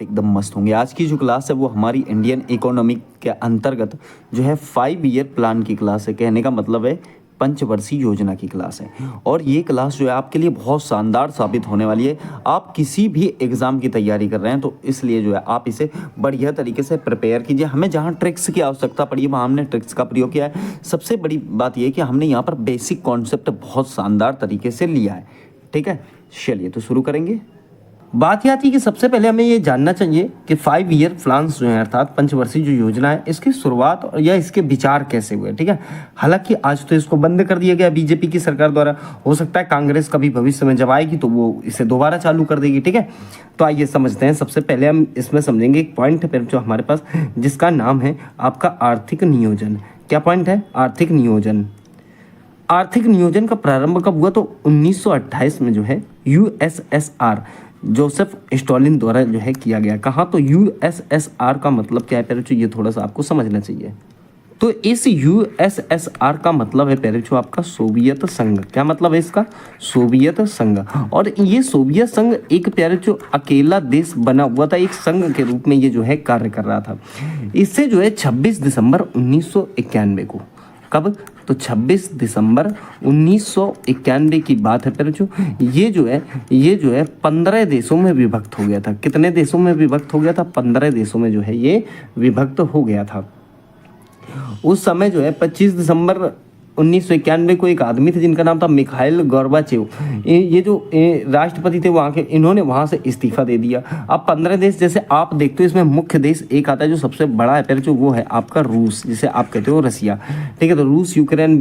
एकदम मस्त होंगे। आज की जो क्लास है वो हमारी इंडियन इकोनॉमी के अंतर्गत जो है 5 ईयर प्लान की क्लास है। कहने का मतलब है पंचवर्षीय योजना की क्लास है। और ये क्लास जो है आपके लिए बहुत शानदार साबित होने वाली है। आप किसी भी एग्ज़ाम की तैयारी कर रहे हैं तो इसलिए जो है आप इसे बढ़िया तरीके से प्रिपेयर कीजिए। हमें जहाँ ट्रिक्स की आवश्यकता पड़ी है वहाँ हमने ट्रिक्स का प्रयोग किया है। सबसे बड़ी बात यह है कि हमने यहाँ पर बेसिक कॉन्सेप्ट बहुत शानदार तरीके से लिया है। ठीक है, चलिए तो शुरू करेंगे। बात यह आती है कि सबसे पहले हमें ये जानना चाहिए कि 5 ईयर प्लान्स जो है अर्थात पंचवर्षीय जो योजना है इसकी शुरुआत या इसके विचार कैसे हुए। ठीक है, हालांकि आज तो इसको बंद कर दिया गया बीजेपी की सरकार द्वारा। हो सकता है कांग्रेस कभी भविष्य में जब आएगी तो वो इसे दोबारा चालू कर देगी। ठीक है, तो आइए समझते हैं। सबसे पहले हम इसमें समझेंगे एक पॉइंट है जो हमारे पास, जिसका नाम है आपका आर्थिक नियोजन। क्या पॉइंट है? आर्थिक नियोजन। आर्थिक नियोजन का प्रारंभ कब हुआ? तो 1928 में जो है यूएसएसआर जोसेफ स्टॉलिन द्वारा जो है किया गया। कहाँ? तो यूएसएसआर का मतलब क्या है पेरेंट्स, ये थोड़ा सा आपको समझना चाहिए। तो इस यूएसएसआर का मतलब है पेरेंट्स आपका सोवियत संघ। क्या मतलब है इसका? सोवियत संघ। और ये सोवियत संघ एक पेरेंट्स अकेला देश बना हुआ था, एक संघ के रूप में ये जो है कार्य कर रहा था। इससे जो है 26 दिसंबर 1991 को, कब? तो 26 दिसंबर 1991 की बात है पेरेंट्स। ये जो है 15 देशों में विभक्त हो गया था। कितने देशों में विभक्त हो गया था? 15 देशों में जो है ये विभक्त हो गया था। उस समय जो है 25 दिसंबर 1991 को एक आदमी थे जिनका नाम था मिखाइल गोर्बाचेव। ये जो राष्ट्रपति थे वहाँ के, इन्होंने वहाँ से इस्तीफा दे दिया। अब 15 देश जैसे आप देखते हो, इसमें मुख्य देश एक आता है जो सबसे बड़ा है पहले, जो वो है आपका रूस, जिसे आप कहते हो रसिया। ठीक है, तो रूस, Ukraine,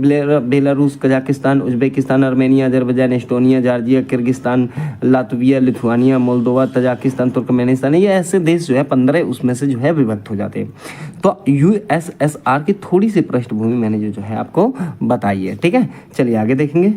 Belarus, Kazakhstan, Uzbekistan, Armenia, Azerbaijan, Estonia, Georgia, Kyrgyzstan, Latvia, Lithuania, Moldova, Tajikistan, Turkmenistan, ये ऐसे देश जो है 15 उसमें से जो है विभक्त हो जाते हैं। तो यूएसएसआर की थोड़ी सी पृष्ठभूमि मैंने जो है आपको बताइए। ठीक है, चलिए आगे देखेंगे।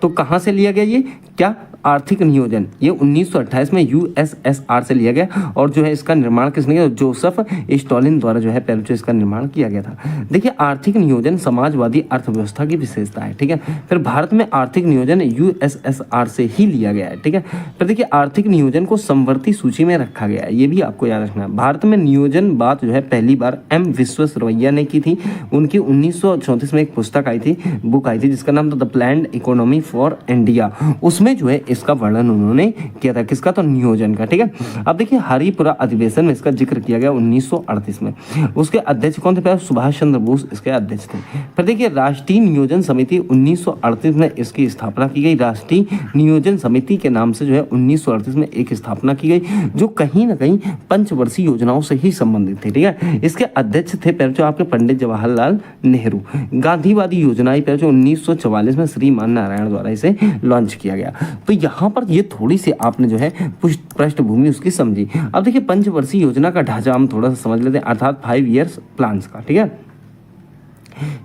तो कहां से लिया गया ये? क्या? आर्थिक नियोजन। ये 1928 में यूएसएसआर से लिया गया। और जो है इसका निर्माण किसने किया? जोसेफ स्टॉलिन द्वारा जो है पहले इसका निर्माण किया गया था। देखिए, आर्थिक नियोजन समाजवादी अर्थव्यवस्था की विशेषता है। ठीक है, फिर भारत में आर्थिक नियोजन यूएसएसआर से ही लिया गया है। ठीक है, फिर देखिए आर्थिक नियोजन को समवर्ती सूची में रखा गया है, ये भी आपको याद रखना है। भारत में नियोजन बात जो है पहली बार एम विश्वेश्वरैया ने की थी। उनकी 1934 में एक पुस्तक आई थी, बुक आई थी, जिसका नाम था the planned economy for India. उसमें जो है इसका वर्णन उन्होंने किया था। किसका? तो नियोजन का। ठीक है, अब देखिए हरिपुरा अधिवेशन में इसका जिक्र किया गया 1938 में। उसके अध्यक्ष कौन थे? सुभाष चंद्र बोस इसके अध्यक्ष थे। फिर देखिए राष्ट्रीय नियोजन समिति 1938 में इसकी स्थापना की गई। राष्ट्रीय नियोजन समिति के नाम से जो है 1938 में एक स्थापना की गई, जो कहीं ना कहीं पंचवर्षीय योजनाओं से ही संबंधित थी। ठीक है, इसके अध्यक्ष थे जो आपके पंडित जवाहरलाल नेहरू। गांधीवादी योजनाएं 1944 में श्रीमान नारायण द्वारा इसे लॉन्च किया गया। तो यहाँ पर ये थोड़ी सी आपने जो है पृष्ठभूमि उसकी समझी। अब देखिए पंचवर्षीय योजना का ढांचा हम थोड़ा सा समझ लेते हैं, अर्थात 5 ईयर्स प्लान्स का। ठीक है,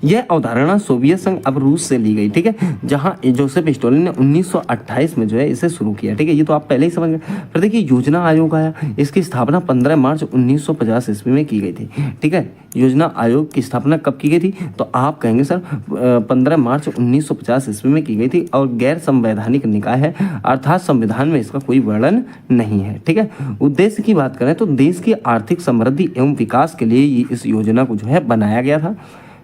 यह अवधारणा सोवियत संघ अब रूस से ली गई। ठीक है, जहां जोसेफ स्टॉलिन ने 1928 में जो है इसे शुरू किया। ठीक है, ये तो आप पहले ही समझ गए। फिर देखिए योजना आयोग आया। इसकी स्थापना 15 मार्च 1950 ईस्वी में की गई थी। ठीक है, योजना आयोग की स्थापना कब की गई थी? तो आप कहेंगे सर 15 मार्च 1950 ईस्वी में की गई थी। और गैर संवैधानिक निकाय है, अर्थात संविधान में इसका कोई वर्णन नहीं है। ठीक है, उद्देश्य की बात करें तो देश की आर्थिक समृद्धि एवं विकास के लिए इस योजना को जो है बनाया गया था।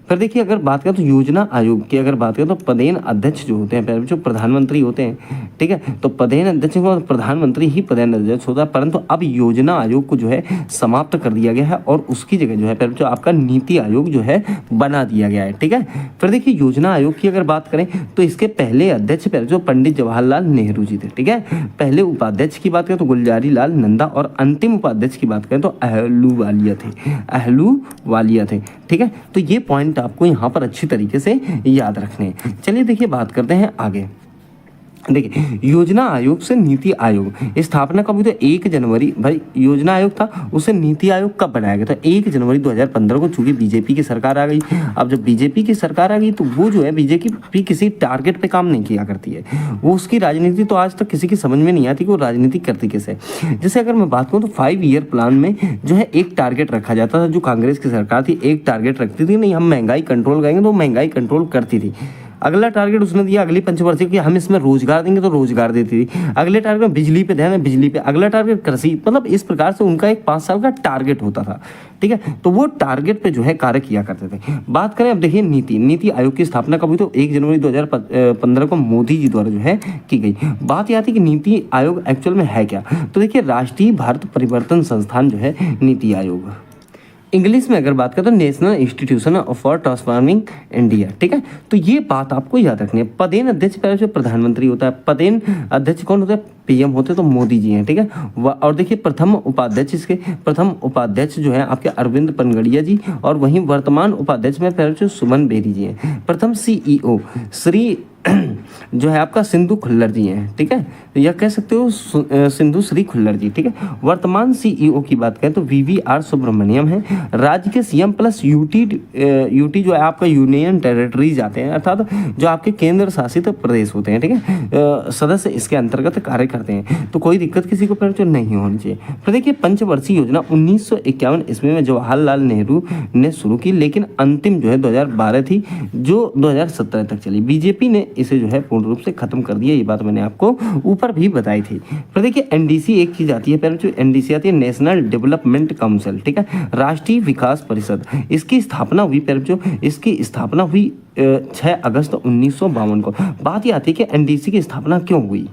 फिर देखिए अगर बात करें तो योजना आयोग की अगर बात करें तो पदेन अध्यक्ष जो होते हैं, जो प्रधानमंत्री होते हैं। ठीक है, तो पदेन अध्यक्ष को प्रधानमंत्री ही पदेन अध्यक्ष होता है, परंतु अब योजना आयोग को जो है समाप्त कर दिया गया है और उसकी जगह जो है जो आपका नीति आयोग जो है बना दिया गया है। ठीक है, फिर देखिए योजना आयोग की अगर बात करें तो इसके पहले अध्यक्ष जो पंडित जवाहरलाल नेहरू जी थे। ठीक है, पहले उपाध्यक्ष की बात करें तो गुलजारी लाल नंदा, और अंतिम उपाध्यक्ष की बात करें तो अहलूवालिया थे। ठीक है, तो ये पॉइंट आपको यहाँ पर अच्छी तरीके से याद रखने हैं। चलिए देखिए बात करते हैं आगे। देखिए योजना आयोग से नीति आयोग स्थापना कब हुई? तो 1 जनवरी, भाई योजना आयोग था उसे नीति आयोग कब बनाया गया था? 1 जनवरी 2015 को। चूंकि बीजेपी की सरकार आ गई, अब जब बीजेपी की सरकार आ गई तो वो जो है बीजेपी किसी टारगेट पे काम नहीं किया करती है। वो उसकी राजनीति तो आज तक किसी की समझ में नहीं आती कि वो राजनीति करती कैसे। जैसे अगर मैं बात करूँ तो 5 ईयर प्लान में जो है एक टारगेट रखा जाता था। जो कांग्रेस की सरकार थी एक टारगेट रखती थी, नहीं हम महंगाई कंट्रोल करेंगे, तो महंगाई कंट्रोल करती थी। अगला टारगेट उसने दिया अगली पंचवर्षीय कि हम इसमें रोजगार देंगे, तो रोजगार देती थी। अगले टारगेट में बिजली पे ध्यान है, बिजली पे। अगला टारगेट कृषि, मतलब इस प्रकार से उनका एक 5 साल का टारगेट होता था, ठीक है। तो वो टारगेट पे जो है कार्य किया करते थे। बात करें अब देखिए नीति आयोग की स्थापना कब हुई, तो 1 जनवरी 2015 को मोदी जी द्वारा जो है की गई। बात यह आती है कि नीति आयोग एक्चुअल में है क्या, तो देखिए राष्ट्रीय भारत परिवर्तन संस्थान जो है नीति आयोग, इंग्लिश में अगर बात करें तो national institution for transforming India, ठीक है। तो ये बात आपको याद रखनी है। पदेन अध्यक्ष पहले जो प्रधानमंत्री होता है, पदेन अध्यक्ष कौन होता है, पीएम होते तो मोदी जी हैं, ठीक है। और देखिए प्रथम उपाध्यक्ष जो है आपके अरविंद पनगड़िया जी, और वहीं वर्तमान उपाध्यक्ष में पहले जो सुमन बेरी जी हैं। प्रथम सीईओ श्री जो है आपका सिंधु खुल्लर जी हैं, ठीक है, या कह सकते हो सिंधु श्री खुल्लर जी, ठीक है। वर्तमान सीईओ की बात करें तो वीवीआर सुब्रमण्यम है। राज्य के सीएम प्लस यूटी जो है आपका यूनियन टेरिटरीज आते हैं, अर्थात जो आपके केंद्र शासित प्रदेश होते हैं, ठीक है, सदस्य इसके अंतर्गत कार्य करते हैं। तो कोई दिक्कत किसी को पहले नहीं होनी चाहिए। फिर देखिए पंचवर्षीय योजना 1951 ईस्वी में जवाहरलाल नेहरू ने शुरू की, लेकिन अंतिम जो है 2012 थी, जो 2017 तक चली। बीजेपी ने इसे जो है पूर्ण रूप से खत्म कर दिया, ये बात मैंने आपको ऊपर भी बताई थी। फिर देखिए एनडीसी एक चीज आती है, पहले जो एनडीसी आती है नेशनल डेवलपमेंट काउंसिल, ठीक है, राष्ट्रीय विकास परिषद। इसकी स्थापना हुई, पहले जो इसकी स्थापना हुई 6 अगस्त 1952 को। बात ये आती है कि एनडीसी की स्थापना क्यों हुई,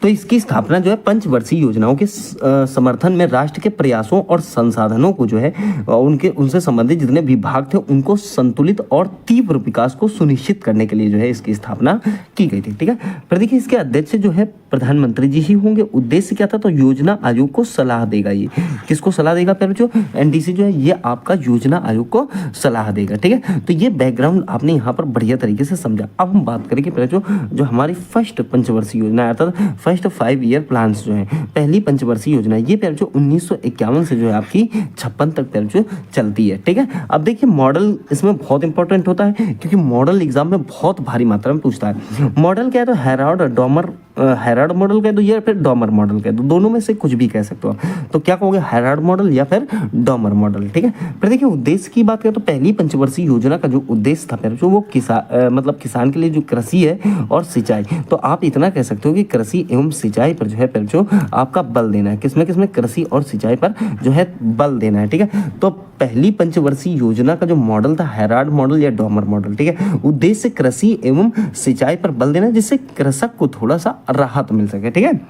तो इसकी स्थापना जो है पंचवर्षीय योजनाओं के समर्थन में राष्ट्र के प्रयासों और संसाधनों को जो है उनसे संबंधित जितने विभाग थे उनको संतुलित और तीव्र विकास को सुनिश्चित करने के लिए जो है इसकी स्थापना की गई थी, ठीक है। फिर देखिए इसके अध्यक्ष जो है प्रधानमंत्री जी ही होंगे। उद्देश्य क्या था, तो योजना आयोग को सलाह देगा। ये किसको सलाह देगा, पहले जो एनडीसी जो है ये आपका योजना आयोग को सलाह देगा, ठीक है। तो ये बैकग्राउंड आपने यहाँ पर बढ़िया तरीके से समझा। अब हम बात करेंगे पहले जो हमारी फर्स्ट पंचवर्षीय योजना आता था, फर्स्ट 5 ईयर प्लान्स जो है, पहली पंचवर्षीय योजना ये पहले जो 1951 से जो है आपकी 56 तक पहले जो चलती है, ठीक है। अब देखिए मॉडल इसमें बहुत इंपॉर्टेंट होता है, क्योंकि मॉडल एग्जाम में बहुत भारी मात्रा में पूछता है। मॉडल क्या है, तो हैरार्ड मॉडल कह दो या फिर डॉमर मॉडल कह दो, दोनों में से कुछ भी कह सकते हो। तो क्या कहोगे, हैरार्ड मॉडल या फिर डॉमर मॉडल, ठीक है। फिर देखिए उद्देश्य की बात करें तो पहली पंचवर्षीय योजना का जो उद्देश्य था पहले जो वो किसान के लिए जो कृषि है और सिंचाई, तो आप इतना कह सकते हो कि कृषि एवं सिंचाई पर जो है पहले जो आपका बल देना है, किसमें कृषि और सिंचाई पर जो है बल देना है, ठीक है। तो पहली पंचवर्षीय योजना का जो मॉडल था हैरार्ड मॉडल या डॉमर मॉडल, ठीक है। उद्देश्य कृषि एवं सिंचाई पर बल देना जिससे कृषक को थोड़ा सा राहत मिल सके, ठीक है।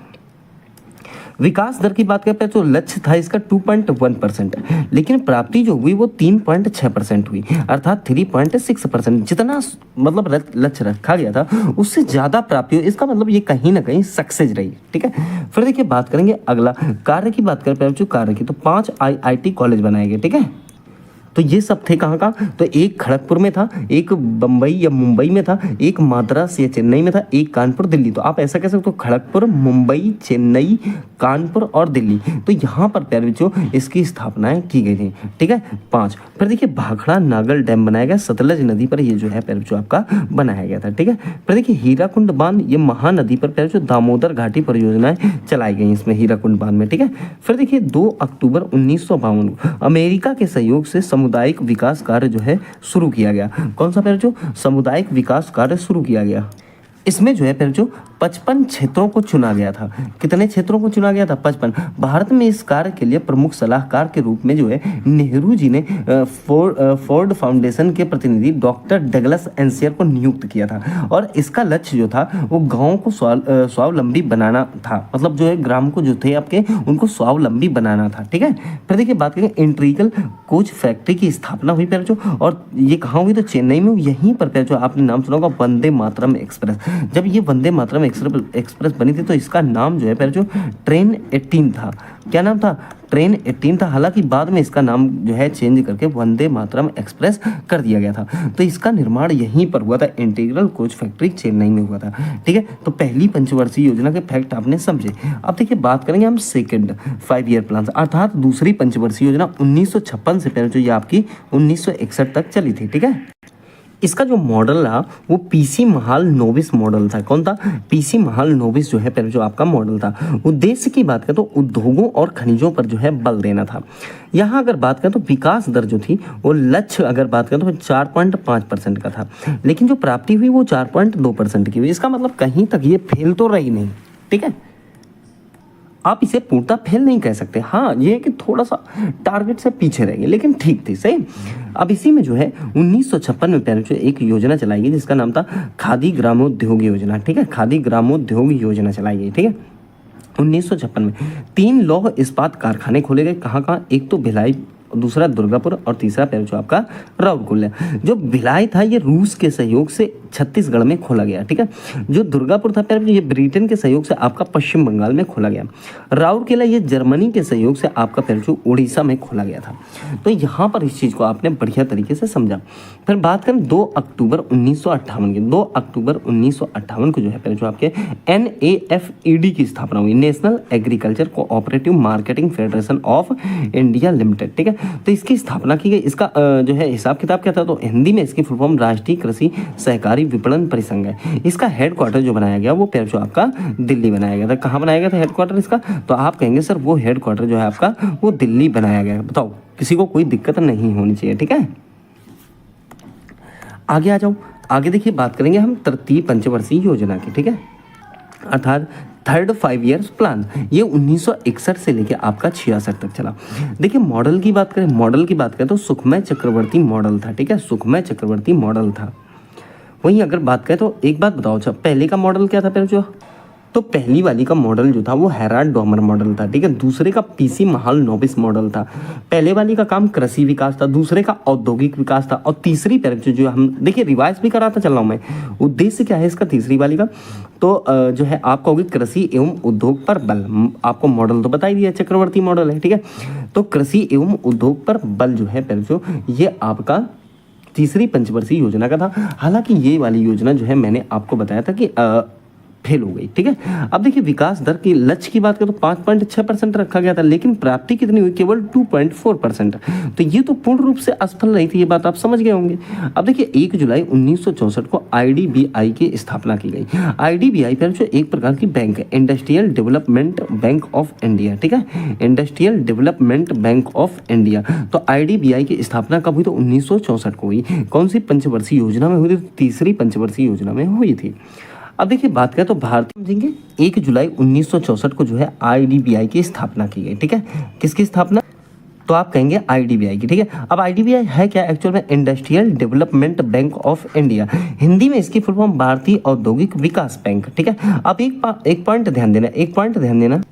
विकास दर की बात करें तो लक्ष्य था इसका 2.1%, लेकिन प्राप्ति जो हुई वो 3.6% हुई, अर्थात 3.6%। जितना मतलब लक्ष्य रखा गया था उससे ज़्यादा प्राप्ति हुई, इसका मतलब ये कहीं ना कहीं सक्सेस रही, ठीक है। फिर देखिए बात करेंगे अगला कार्य की बात करें जो कार्य की, तो 5 IIT कॉलेज बनाए गए, ठीक है। तो ये सब थे कहाँ का, तो एक खड़गपुर में था, एक बम्बई या मुंबई में था, एक मद्रास या चेन्नई में था, एक कानपुर दिल्ली। तो आप ऐसा कह सकते हो खड़गपुर, मुंबई, चेन्नई, कानपुर और दिल्ली। तो यहाँ पर प्यारे बच्चों इसकी स्थापनाएं की गई थी, ठीक है, 5। फिर देखिए भाखड़ा नागल डैम बनाया गया, सतलज नदी पर ये जो है प्यारे बच्चों आपका बनाया गया था, ठीक है। फिर देखिए हीराकुंड बांध, ये महानदी पर प्यारे बच्चों दामोदर घाटी परियोजनाएं चलाई गई इसमें हीराकुंड बांध में, ठीक है। फिर देखिए 2 अक्टूबर 1952 को अमेरिका के सहयोग से सामुदायिक विकास कार्य जो है शुरू किया गया। कौन सा पहले जो सामुदायिक विकास कार्य शुरू किया गया, इसमें जो है पहले जो 55 क्षेत्रों को चुना गया था। कितने क्षेत्रों को चुना गया था, 55। भारत में इस कार्य के लिए प्रमुख सलाहकार के रूप में जो है नेहरू जी ने फोर्ड फाउंडेशन के प्रतिनिधि डॉक्टर डगलस एनसियर को नियुक्त किया था, और इसका लक्ष्य जो था वो गाँव को स्वावलंबी बनाना था, मतलब जो है ग्राम को जो थे आपके उनको स्वावलंबी बनाना था, ठीक है। फिर देखिए बात करें इंटीग्रल कोच फैक्ट्री की स्थापना हुई पहले जो, और ये कहाँ हुई, तो चेन्नई में। यहीं पर पहले जो आपने नाम सुना होगा वंदे मातरम एक्सप्रेस। जब ये वंदे मातरम एक्सप्रेस बनी थी तो इसका नाम जो है पहले जो ट्रेन 18 था। क्या नाम था, ट्रेन 18 था। हालांकि बाद में इसका नाम जो है चेंज करके वंदे मातरम एक्सप्रेस कर दिया गया था। तो इसका निर्माण यहीं पर हुआ था, इंटीग्रल कोच फैक्ट्री चेन्नई में हुआ था, ठीक है। तो पहली पंचवर्षीय योजना के फैक्ट आपने समझे। अब देखिए बात करेंगे हम सेकंड 5 ईयर प्लान, अर्थात दूसरी पंचवर्षीय योजना 1956 से पहले जो ये आपकी 1961 तक चली थी, ठीक है। इसका जो मॉडल रहा वो पीसी महाल नोबिस मॉडल था। कौन था? पीसी महाल नोबिस जो है पहले जो आपका मॉडल था। उद्देश्य की बात करें तो उद्योगों और खनिजों पर जो है बल देना था। यहाँ अगर बात करें तो विकास दर जो थी वो लक्ष्य अगर बात करें तो 4.5% का था, लेकिन जो प्राप्ति हुई वो 4.2% की हुई। इसका मतलब कहीं तक ये फेल तो रही नहीं, ठीक है। आप इसे पूर्णतः फेल नहीं कह सकते। हाँ, ये है कि थोड़ा सा टारगेट से पीछे रह गए, लेकिन ठीक थी, सही। अब इसी में जो है 1956 में पहले जो एक योजना चलाई गई जिसका नाम था खादी ग्रामोद्योग योजना, ठीक है। खादी ग्रामोद्योग योजना चलाई गई, ठीक है। 1956 में 3 लौह इस्पात कारखाने खोले गए। कहाँ कहाँ? एक तो भिलाई, दूसरा दुर्गापुर और तीसरा पैर जो आपका राउरकेला। जो भिलाई था ये रूस के सहयोग से छत्तीसगढ़ में खोला गया, ठीक है। जो दुर्गापुर था पैर ये ब्रिटेन के सहयोग से आपका पश्चिम बंगाल में खोला गया। राउरकेला ये जर्मनी के सहयोग से आपका पैर जो उड़ीसा में खोला गया था। तो यहाँ पर इस चीज़ को आपने बढ़िया तरीके से समझा। फिर बात करें 2 अक्टूबर 1958 की। 2 अक्टूबर 1958 को जो है पैर जो आपके NAFED की स्थापना हुई, national agriculture cooperative marketing federation of India limited, ठीक है। तो इसकी स्थापना की गई। इसका जो है हिसाब किताब क्या था? तो हिंदी में इसकी फुल फॉर्म राष्ट्रीय कृषि सहकारी विपणन परिसंघ है। इसका हेडक्वार्टर जो बनाया गया वो पैर जो आपका दिल्ली बनाया गया था। कहाँ बनाया गया था हेडक्वार्टर इसका? तो आप कहेंगे सर वो हेडक्वार्टर जो है आपका वो दिल्ली बनाया गया है। बताओ, किसी को कोई दिक्कत नहीं होनी चाहिए, ठीक है। आगे आ जाओ। आगे देखिए बात करेंगे हम तृतीय पंचवर्षीय योजना की, ठीक है, अर्थात थर्ड 5 ईयर्स प्लान। ये 1961 से लेके आपका 66 तक चला। देखिए मॉडल की बात करें तो सुखमय चक्रवर्ती मॉडल था, ठीक है। सुखमय चक्रवर्ती मॉडल था। वहीं अगर बात करें तो एक बात बताओ, अच्छा पहले का मॉडल क्या था पहले जो? तो पहली वाली का मॉडल जो था वो हेराल्ड डॉमर मॉडल था, ठीक है। दूसरे का पीसी महाल नोबिस मॉडल था। पहले वाली का काम कृषि विकास था, दूसरे का औद्योगिक विकास था, और तीसरी पैर जो हम देखिए रिवाइज भी कराता चल रहा हूँ मैं। उद्देश्य क्या है इसका तीसरी वाली का? तो जो है आपका होगी कृषि एवं उद्योग पर बल। आपको मॉडल तो बता ही दिया, चक्रवर्ती मॉडल है, ठीक है। तो कृषि एवं उद्योग पर बल जो है पैर जो ये आपका तीसरी पंचवर्षीय योजना का था। हालांकि ये वाली योजना जो है मैंने आपको बताया था कि फेल हो गई, ठीक है। अब देखिए विकास दर की लक्ष्य की बात करें तो 5.6% रखा गया था, लेकिन प्राप्ति कितनी हुई? केवल 2.4%। तो ये तो पूर्ण रूप से असफल रही थी, ये बात आप समझ गए होंगे। अब देखिए 1 जुलाई 1964 को IDBI की स्थापना की गई। IDBI पर जो एक प्रकार की बैंक है, industrial development bank of India, ठीक है। Industrial development bank of India. तो IDBI की स्थापना कब हुई? तो 1964 को हुई। कौन सी पंचवर्षीय योजना में हुई थी? तीसरी पंचवर्षीय योजना में हुई थी। अब देखिए बात करें तो भारतीय समझेंगे 1 जुलाई 1964 को जो है IDBI की स्थापना की गई, ठीक है। किसकी स्थापना? तो आप कहेंगे IDBI की, ठीक है। अब IDBI है क्या एक्चुअल में? Industrial development bank of India. Hindi में इसकी फुल फॉर्म भारतीय औद्योगिक विकास बैंक, ठीक है। अब एक पॉइंट ध्यान देना,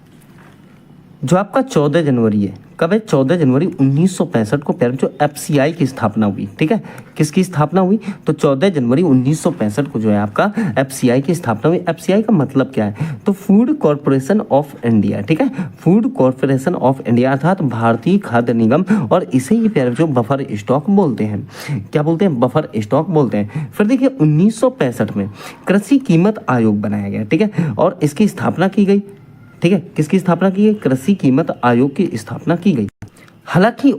जो आपका 14 जनवरी है, कब है? 14 जनवरी 1965 को पैर जो FCI की स्थापना हुई, ठीक है। किसकी स्थापना हुई? तो 14 जनवरी 1965 को जो है आपका FCI की स्थापना हुई। FCI का मतलब क्या है? तो फूड कॉरपोरेशन ऑफ इंडिया, ठीक है। फूड कॉरपोरेशन ऑफ इंडिया अर्थात भारतीय खाद्य निगम, और इसे ही पैर जो बफर स्टॉक बोलते हैं। क्या बोलते हैं? बफर स्टॉक बोलते हैं। फिर देखिए 1965 में कृषि कीमत आयोग बनाया गया, ठीक है, और इसकी स्थापना की गई, ठीक है। किसकी स्थापना की गई? कृषि कीमत आयोग की स्थापना की गई। हालांकि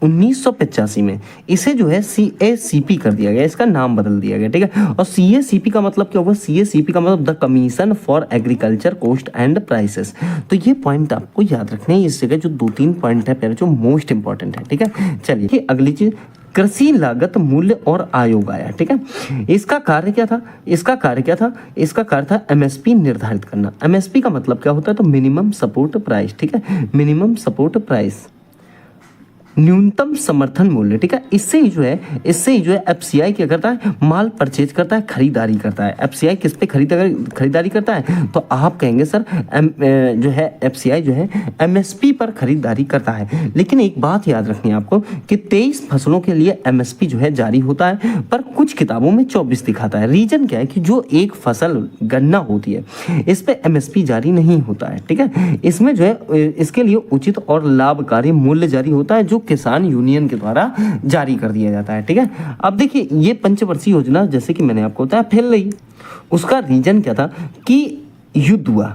1985 में इसे जो है CACP कर दिया गया, इसका नाम बदल दिया गया, ठीक है। और CACP का मतलब क्या होगा? CACP का मतलब the commission for agriculture cost and prices. तो ये पॉइंट आपको याद रखने हैं इस जगह, जो 2-3 पॉइंट है पहले जो मोस्ट इंपॉर्टेंट है, ठीक है। चलिए अगली चीज, कृषि लागत मूल्य और आयोग आया, ठीक है। इसका कार्य क्या था? इसका कार्य था MSP निर्धारित करना। MSP का मतलब क्या होता है? तो मिनिमम सपोर्ट प्राइस, ठीक है। मिनिमम सपोर्ट प्राइस, न्यूनतम समर्थन मूल्य, ठीक है। इससे ही जो है FCI क्या करता है? माल परचेज करता है, खरीदारी करता है। FCI किस पे खरीदारी करता है? तो आप कहेंगे सर जो है FCI जो है MSP पर खरीदारी करता है। लेकिन एक बात याद रखनी है आपको कि 23 फसलों के लिए MSP जो है जारी होता है, पर कुछ किताबों में 24 दिखाता है। रीजन क्या है? कि जो एक फसल गन्ना होती है इस पे MSP जारी नहीं होता है, ठीक है। इसमें जो है इसके लिए उचित और लाभकारी मूल्य जारी होता है, जो किसान यूनियन के द्वारा जारी कर दिया जाता है, ठीक है। अब देखिए ये पंचवर्षीय योजना जैसे कि मैंने आपको बताया फेल रही। उसका रीजन क्या था? कि युद्ध हुआ,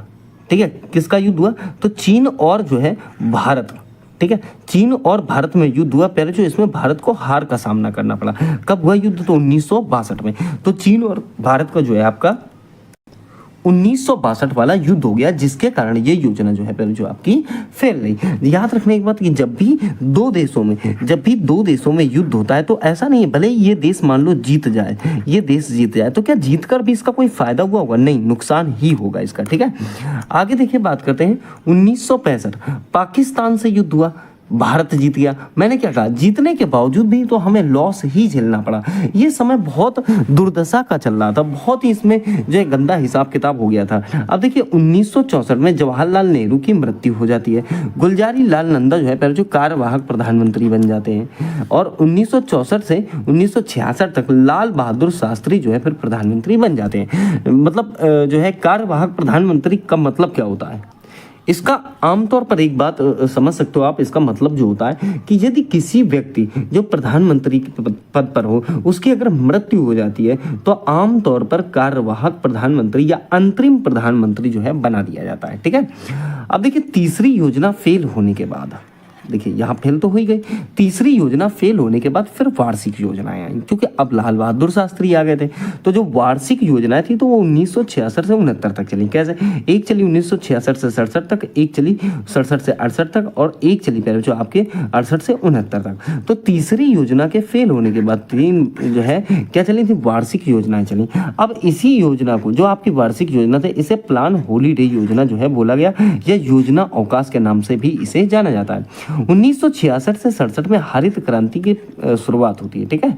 ठीक है। किसका युद्ध हुआ? तो चीन और जो है भारत, ठीक ठीक है। चीन और भारत में युद्ध हुआ पहले, जो इसमें भारत को हार का सामना करना पड़ा। कब हुआ युद्ध? तो 1962 में। तो चीन और भारत का जो है आपका 1962 वाला युद्ध हो गया, जिसके कारण ये योजना जो है पहले जो आपकी फेल रही। याद रखने की बात कि जब भी दो देशों में युद्ध होता है तो ऐसा नहीं है भले ये देश मान लो जीत जाए, ये देश जीत जाए तो क्या जीत कर भी इसका कोई फायदा हुआ होगा? नहीं, नुकसान ही होगा इसका, ठीक है। आगे देखिए, बात करते हैं 1965 पाकिस्तान से युद्ध हुआ, भारत जीत गया। मैंने क्या कहा, जीतने के बावजूद भी तो हमें लॉस ही झेलना पड़ा। ये समय बहुत दुर्दशा का चल रहा था, बहुत ही इसमें जो है गंदा हिसाब किताब हो गया था। अब देखिए 1964 में जवाहरलाल नेहरू की मृत्यु हो जाती है। गुलजारी लाल नंदा जो है पहले जो कार्यवाहक प्रधानमंत्री बन जाते हैं, और 1964 से 1966 तक लाल बहादुर शास्त्री जो है फिर प्रधानमंत्री बन जाते हैं। मतलब जो है कार्यवाहक प्रधानमंत्री का मतलब क्या होता है, इसका आमतौर पर एक बात समझ सकते हो आप। इसका मतलब जो होता है कि यदि किसी व्यक्ति जो प्रधानमंत्री के पद पर हो, उसकी अगर मृत्यु हो जाती है तो आमतौर पर कार्यवाहक प्रधानमंत्री या अंतरिम प्रधानमंत्री जो है बना दिया जाता है, ठीक है। अब देखिए तीसरी योजना फेल होने के बाद, देखिए यहाँ फेल तो हो ही गई, तीसरी योजना फेल होने के बाद फिर वार्षिक योजनाएं आई, क्योंकि अब लाल बहादुर शास्त्री आ गए थे। तो जो वार्षिक योजनाएं थी तो वो 1966 से 69 तक चली। कैसे? एक चली 1966 से 67 तक, एक चली 67 से 68 तक, और एक चली पहले जो आपके 68 से 69 तक। तो तीसरी योजना के फेल होने के बाद तीन जो है क्या चली थी, वार्षिक योजनाएं चली। अब इसी योजना को, जो आपकी वार्षिक योजना थे, इसे प्लान हॉलीडे योजना जो है बोला गया, यह योजना अवकाश के नाम से भी इसे जाना जाता है। 1966 से 67 में हरित क्रांति की शुरुआत होती है, ठीक है।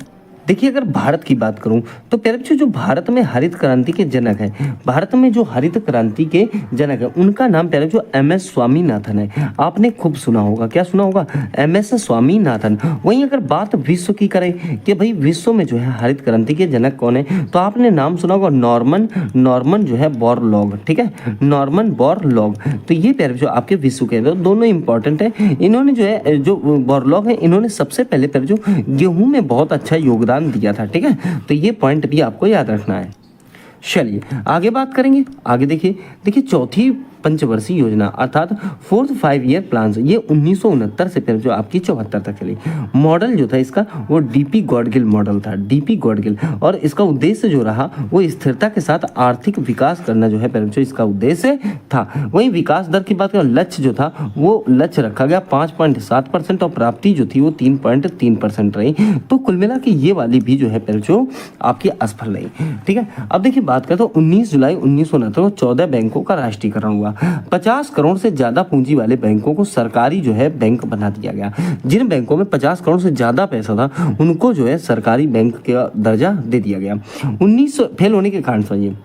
देखिए अगर भारत की बात करूं तो पहले जो भारत में हरित क्रांति के जनक है, भारत में जो हरित क्रांति के जनक है उनका नाम पहले जो MS स्वामीनाथन है। आपने खूब सुना होगा, क्या सुना होगा, MS स्वामीनाथन। वहीं अगर बात विश्व की करें कि भाई विश्व में जो है हरित क्रांति के जनक कौन है, तो आपने नाम सुना होगा नॉर्मन जो है बोरलॉग, ठीक है, नॉर्मन बोरलॉग। तो ये पहले जो आपके विश्व के दोनों इंपॉर्टेंट है। इन्होंने जो है जो बोरलॉग है, इन्होंने सबसे पहले जो गेहूं में बहुत अच्छा योगदान दिया था, ठीक है। तो ये पॉइंट भी आपको याद रखना है। चलिए आगे बात करेंगे। आगे देखिए चौथी पंचवर्षीय योजना अर्थात 4th 5 ईयर प्लान, ये 1969 से फिर जो आपकी 74 तक चली। मॉडल जो था इसका वो डीपी गॉडगिल मॉडल था, डीपी गॉडगिल। और इसका उद्देश्य जो रहा वो स्थिरता के साथ आर्थिक विकास करना जो है पहले जो इसका उद्देश्य था। वहीं विकास दर की बात करें, लक्ष्य जो था वो लक्ष्य रखा गया 5.7% और प्राप्ति जो थी वो 3.3% रही। तो कुल मिला के ये वाली भी जो है पहले जो आपकी असफल रही, ठीक है। अब देखिए बात करें तो 19 जुलाई 1969 को 14 बैंकों का राष्ट्रीयकरण हुआ। 50 करोड़ से ज्यादा पूंजी वाले बैंकों को सरकारी जो है बैंक बना दिया गया। जिन बैंकों में 50 करोड़ से ज्यादा पैसा था उनको जो है सरकारी बैंक का दर्जा दे दिया गया। 1900 फेल होने के कारण समझिए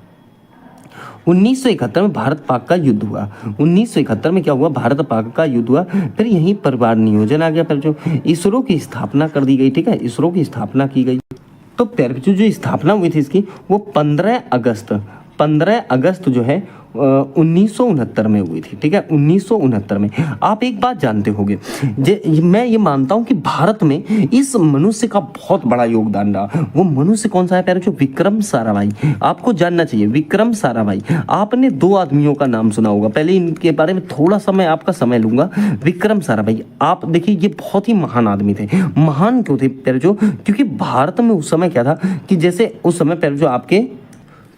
1971 में भारत पाक का युद्ध हुआ। 1971 में क्या हुआ, भारत पाक का युद्ध हुआ। फिर यहीं परिवार नियोजन आ गया, फिर जो इसरो की स्थापना कर दी गई, ठीक है, इसरो की स्थापना की गई। तो जो स्थापना हुई थी इसकी वो 15 अगस्त जो है 1969 में हुई थी, ठीक है, 1969 में। आप एक बात जानते होंगे, मैं ये मानता हूं कि भारत में इस मनुष्य का बहुत बड़ा योगदान रहा। वो मनुष्य कौन सा है प्यारे, जो विक्रम साराभाई। आपको जानना चाहिए विक्रम साराभाई। आपने 2 आदमियों का नाम सुना होगा, पहले इनके बारे में थोड़ा सा मैं आपका समय लूंगा। विक्रम साराभाई, आप देखिए ये बहुत ही महान आदमी थे। महान क्यों थे प्यारे जो, क्योंकि भारत में उस समय क्या था कि जैसे उस समय प्यारे जो आपके,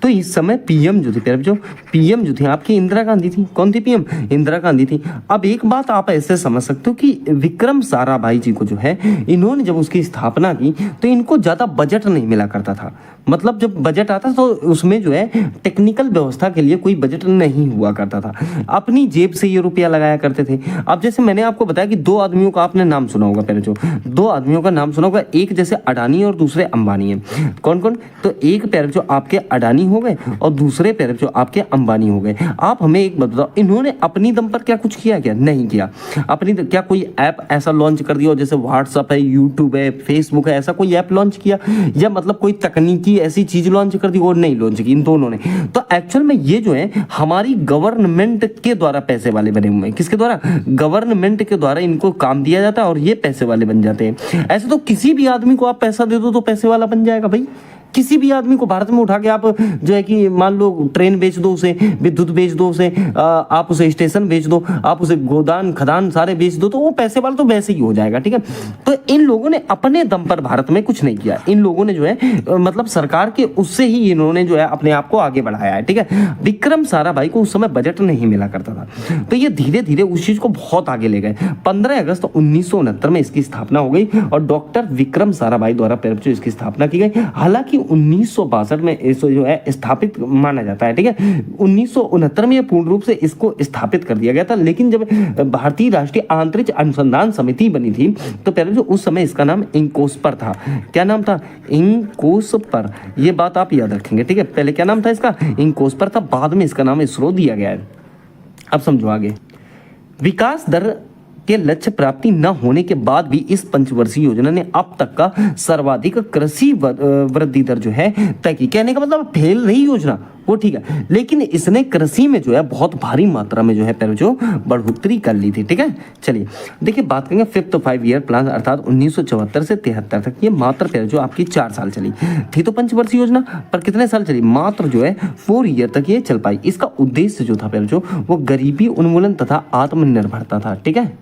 तो इस समय पीएम जो थी आपकी इंदिरा गांधी थी। कौन थी पीएम? इंदिरा गांधी थी। अब एक बात आप ऐसे समझ सकते हो कि विक्रम साराभाई जी को जो है, इन्होंने जब उसकी स्थापना की तो इनको ज़्यादा बजट नहीं मिला करता था। मतलब जब बजट आता तो उसमें जो है टेक्निकल व्यवस्था के लिए कोई बजट नहीं हुआ करता था, अपनी जेब से ये रुपया लगाया करते थे। अब जैसे मैंने आपको बताया कि 2 आदमियों का आपने नाम सुना होगा, पहले जो 2 आदमियों का नाम सुना होगा, एक जैसे अडानी और दूसरे अंबानी है। कौन कौन? तो एक पैर जो आपके अडानी हो गए और दूसरे पैर जो आपके अंबानी हो गए। आप हमें एक बताओ, इन्होंने अपनी दम पर क्या कुछ किया? क्या नहीं किया। अपनी क्या कोई ऐप ऐसा लॉन्च कर दिया जैसे व्हाट्सअप है, यूट्यूब है, फेसबुक है, ऐसा कोई ऐप लॉन्च किया, या मतलब कोई तकनीकी ऐसी चीज लॉन्च कर दी? और नहीं लॉन्च की इन दोनों ने। तो एक्चुअल में ये जो है हमारी गवर्नमेंट के द्वारा पैसे वाले बने हुए हैं। किसके द्वारा? गवर्नमेंट के द्वारा इनको काम दिया जाता है और ये पैसे वाले बन जाते हैं। ऐसे तो किसी भी आदमी को आप पैसा दे दो तो पैसे वाला बन जाएगा भाई, किसी भी आदमी को भारत में उठा के आप जो है कि मान लो ट्रेन बेच दो, उसे विद्युत बेच दो, उसे आप उसे स्टेशन बेच दो, आप उसे गोदान खदान सारे बेच दो, तो वो पैसे वाला तो वैसे ही हो जाएगा, ठीक है। तो इन लोगों ने अपने दम पर भारत में कुछ नहीं किया। इन लोगों ने जो है मतलब सरकार के उससे ही इन्होंने जो है अपने आप को आगे बढ़ाया है, ठीक है। विक्रम साराभाई को उस समय बजट नहीं मिला करता था, तो ये धीरे धीरे उस चीज को बहुत आगे ले गए। 15 अगस्त 1969 में इसकी स्थापना हो गई और डॉक्टर विक्रम साराभाई द्वारा जो इसकी स्थापना की गई। हालांकि 1962 में इसे जो है स्थापित माना जाता है, ठीक है। 1969 में ये पूर्ण रूप से इसको स्थापित कर दिया गया था, लेकिन जब भारतीय राष्ट्रीय अंतरिक्ष अनुसंधान समिति बनी थी तो पहले जो उस समय इसका नाम इंकोस्पर था। क्या नाम था? इंकोस्पर। ये बात आप याद रखेंगे, ठीक है। पहले क्या नाम था इसका? इंकोस्पर था, बाद में इसका नाम इसरो दिया गया है। अब समझो आगे। विकास दर के लक्ष्य प्राप्ति न होने के बाद भी इस पंचवर्षीय योजना ने अब तक का सर्वाधिक कृषि वृद्धि दर जो है तय की। कहने का मतलब फेल रही योजना वो, ठीक है, लेकिन इसने कृषि में जो है बहुत भारी मात्रा में जो है पहले जो बढ़ोतरी कर ली थी, ठीक है। चलिए देखिए बात करेंगे फिफ्थ 5 ईयर प्लान अर्थात 1974 से 73 तक। ये मात्र पहले जो आपकी 4 साल चली थी, तो पंचवर्षीय योजना पर कितने साल चली? मात्र जो है 4 ईयर तक ये चल पाई। इसका उद्देश्य जो था पहले जो वो गरीबी उन्मूलन तथा आत्मनिर्भरता था, ठीक है।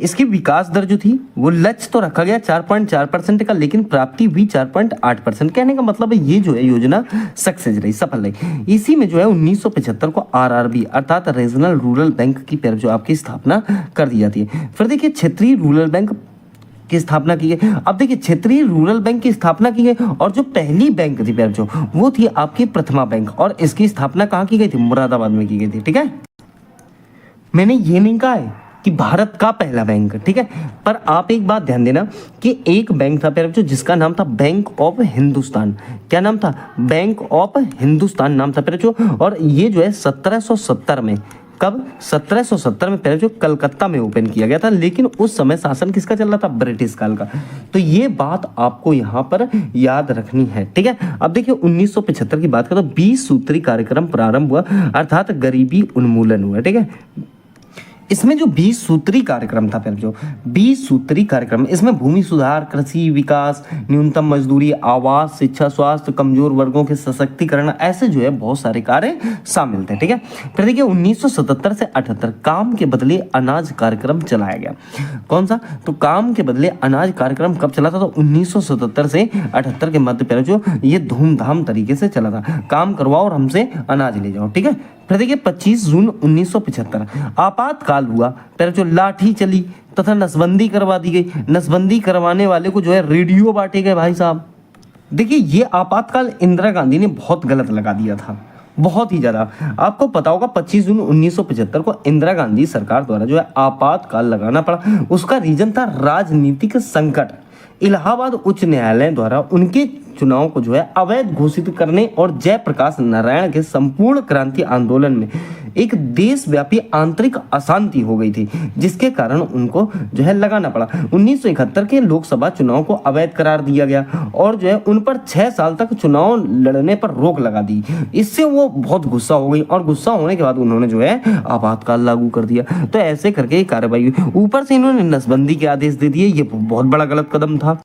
इसकी विकास दर जो थी वो लक्ष्य तो रखा गया 4.4% का, लेकिन प्राप्ति हुई 4.8%। कहने का मतलब है ये जो है योजना सक्सेस रही, सफल रही। इसी में जो है 1975 को आरआरबी अर्थात रीजनल रूरल बैंक की जो आपकी स्थापना कर दी जाती है। फिर देखिए क्षेत्रीय रूरल बैंक की स्थापना की गई। अब देखिए क्षेत्रीय रूरल बैंक की स्थापना की गई और जो पहली बैंक थी पहले जो वो थी आपकी प्रथमा बैंक, और इसकी स्थापना कहाँ की गई थी? मुरादाबाद में की गई थी, ठीक है। मैंने ये नहीं कहा है कि भारत का पहला बैंक, ठीक है, पर आप एक बात ध्यान देना कि एक बैंक था पहले जो जिसका नाम था बैंक ऑफ हिंदुस्तान। क्या नाम था? बैंक ऑफ हिंदुस्तान नाम था पहले जो, और ये जो है 1770 में, कब? 1770 में पहले जो कलकत्ता में ओपन किया गया था, लेकिन उस समय शासन किसका चल रहा था? ब्रिटिश काल का। तो ये बात आपको यहाँ पर याद रखनी है, ठीक है। अब देखिए 1975 की बात करें तो 20 सूत्री कार्यक्रम प्रारंभ हुआ अर्थात गरीबी उन्मूलन हुआ, ठीक है। इसमें जो 20 सूत्री कार्यक्रम था, फिर जो 20 सूत्री कार्यक्रम, इसमें भूमि सुधार, कृषि विकास, न्यूनतम मजदूरी, आवास, शिक्षा, स्वास्थ्य, कमजोर वर्गों के सशक्तिकरण, ऐसे जो है बहुत सारे कार्य शामिल थे, ठीक है। फिर देखिए 1977 से 78 काम के बदले अनाज कार्यक्रम चलाया गया। कौन सा? तो काम के बदले अनाज कार्यक्रम कब चला था? तो 1977 से 78 के मध्य पहले जो ये धूमधाम तरीके से चला था। काम करवाओ और हमसे अनाज ले जाओ, ठीक है। फिर देखिए 25 जून 1975 आपातकाल हुआ, पहले जो लाठी चली तथा नसबंदी करवा दी गई। नसबंदी करवाने वाले को जो है रेडियो बांटे गए भाई साहब। देखिए ये आपातकाल इंदिरा गांधी ने बहुत गलत लगा दिया था, बहुत ही ज्यादा। आपको पता होगा 25 जून 1975 को इंदिरा गांधी सरकार द्वारा जो है आपातकाल लगाना पड़ा। उसका रीजन था राजनीतिक संकट। इलाहाबाद उच्च न्यायालय द्वारा उनके चुनाव को जो है अवैध घोषित करने और जयप्रकाश नारायण के संपूर्ण क्रांति आंदोलन में एक देशव्यापी आंतरिक अशांति हो गई थी, जिसके कारण उनको जो है लगाना पड़ा। 1971 के लोकसभा चुनाव को अवैध करार दिया गया और जो है उन पर 6 साल तक चुनाव लड़ने पर रोक लगा दी। इससे वो बहुत गुस्सा हो गई और गुस्सा होने के बाद उन्होंने जो है आपातकाल लागू कर दिया। तो ऐसे करके कार्रवाई हुई। ऊपर से इन्होंने नसबंदी के आदेश दे दिए। ये बहुत बड़ा गलत कदम था।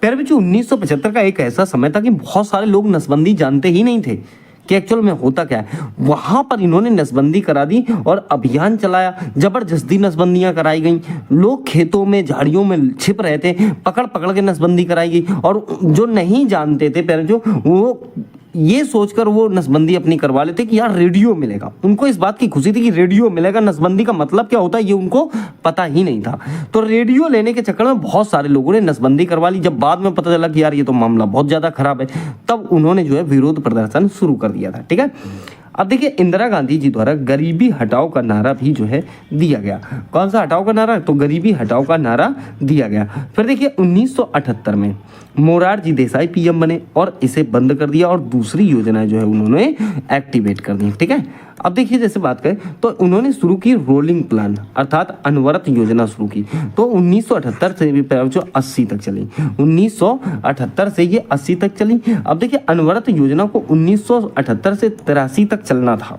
फिर भी जो 1975 का एक ऐसा समय था कि बहुत सारे लोग नसबंदी जानते ही नहीं थे कि एक्चुअल में होता क्या है। वहां पर इन्होंने नसबंदी करा दी और अभियान चलाया, जबरदस्ती नसबंदियां कराई गई। लोग खेतों में झाड़ियों में छिप रहे थे, पकड़ पकड़ के नसबंदी कराई गई। और जो नहीं जानते थे पहले जो वो ये सोचकर वो नसबंदी अपनी करवा लेते कि यार रेडियो मिलेगा। उनको इस बात की खुशी थी कि रेडियो मिलेगा, नसबंदी का मतलब क्या होता है ये उनको पता ही नहीं था। तो रेडियो लेने के चक्कर में बहुत सारे लोगों ने नसबंदी करवा ली। जब बाद में पता चला कि यार ये तो मामला बहुत ज्यादा खराब है, तब उन्होंने जो है विरोध प्रदर्शन शुरू कर दिया था, ठीक है। अब देखिए इंदिरा गांधी जी द्वारा गरीबी हटाओ का नारा भी जो है दिया गया। कौन सा हटाओ का नारा? तो गरीबी हटाओ का नारा दिया गया। फिर देखिए 1978 में मोरारजी देसाई पीएम बने और इसे बंद कर दिया और दूसरी योजनाएं जो है उन्होंने एक्टिवेट कर दी, ठीक है। अब देखिए जैसे बात करें तो उन्होंने शुरू की रोलिंग प्लान अर्थात अनवरत योजना शुरू की। तो 1978 से भी जो 80 तक चली, 1978 से ये 80 तक चली। अब देखिए अनवरत योजना को 1978 से 83 तक चलना था,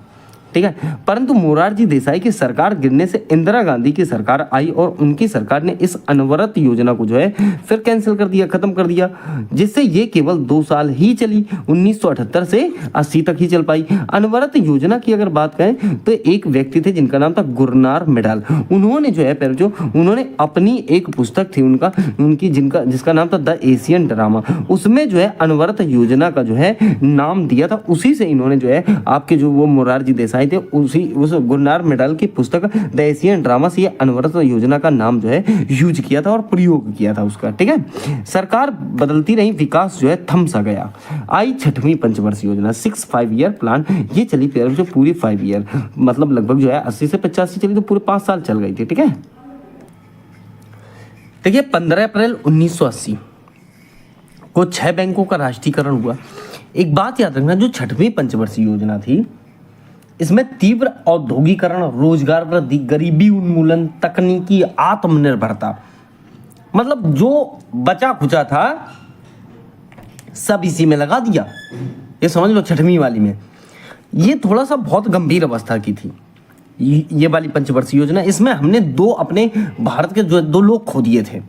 ठीक है। परंतु मोरारजी देसाई की सरकार गिरने से इंदिरा गांधी की सरकार आई और उनकी सरकार ने इस अनवरत योजना को जो है फिर कैंसिल कर दिया, खत्म कर दिया, जिससे ये केवल 2 साल ही चली, 1978 से 80 तक ही चल पाई। अनवरत योजना की अगर बात करें तो एक व्यक्ति थे जिनका नाम था गुरनार मिडाल। उन्होंने जो है उन्होंने अपनी एक पुस्तक थी उनकी जिसका नाम था द एशियन ड्रामा, उसमें जो है अनवरत योजना का जो है नाम दिया था। उसी से इन्होंने जो है आपके जो वो मोरारजी देसाई थे उस गुरनार मिडाल की पुस्तक द एशियन ड्रामा से ये अनवरत योजना का नाम जो है यूज किया था और प्रयोग किया था उसका, ठीक है। सरकार बदलती रही, विकास जो है थम सा गया। आई 6वीं पंचवर्षीय योजना 6 ईयर प्लान, ये चली जो पूरी 5 ईयर, मतलब लगभग जो है 80 से 85 चली तो पूरे 5 साल चल गई थी, ठीक है। देखिए 15 अप्रैल 1980 को 6 बैंकों का राष्ट्रीयकरण हुआ। एक बात याद रखना, जो 6वीं पंचवर्षीय योजना थी इसमें तीव्र औद्योगिकरण, रोजगार वृद्धि, गरीबी उन्मूलन, तकनीकी आत्मनिर्भरता, मतलब जो बचा खुचा था सब इसी में लगा दिया, ये समझ लो 6वीं वाली में। ये थोड़ा सा बहुत गंभीर अवस्था की थी ये वाली पंचवर्षीय योजना। इसमें हमने अपने भारत के जो 2 लोग खो दिए थे,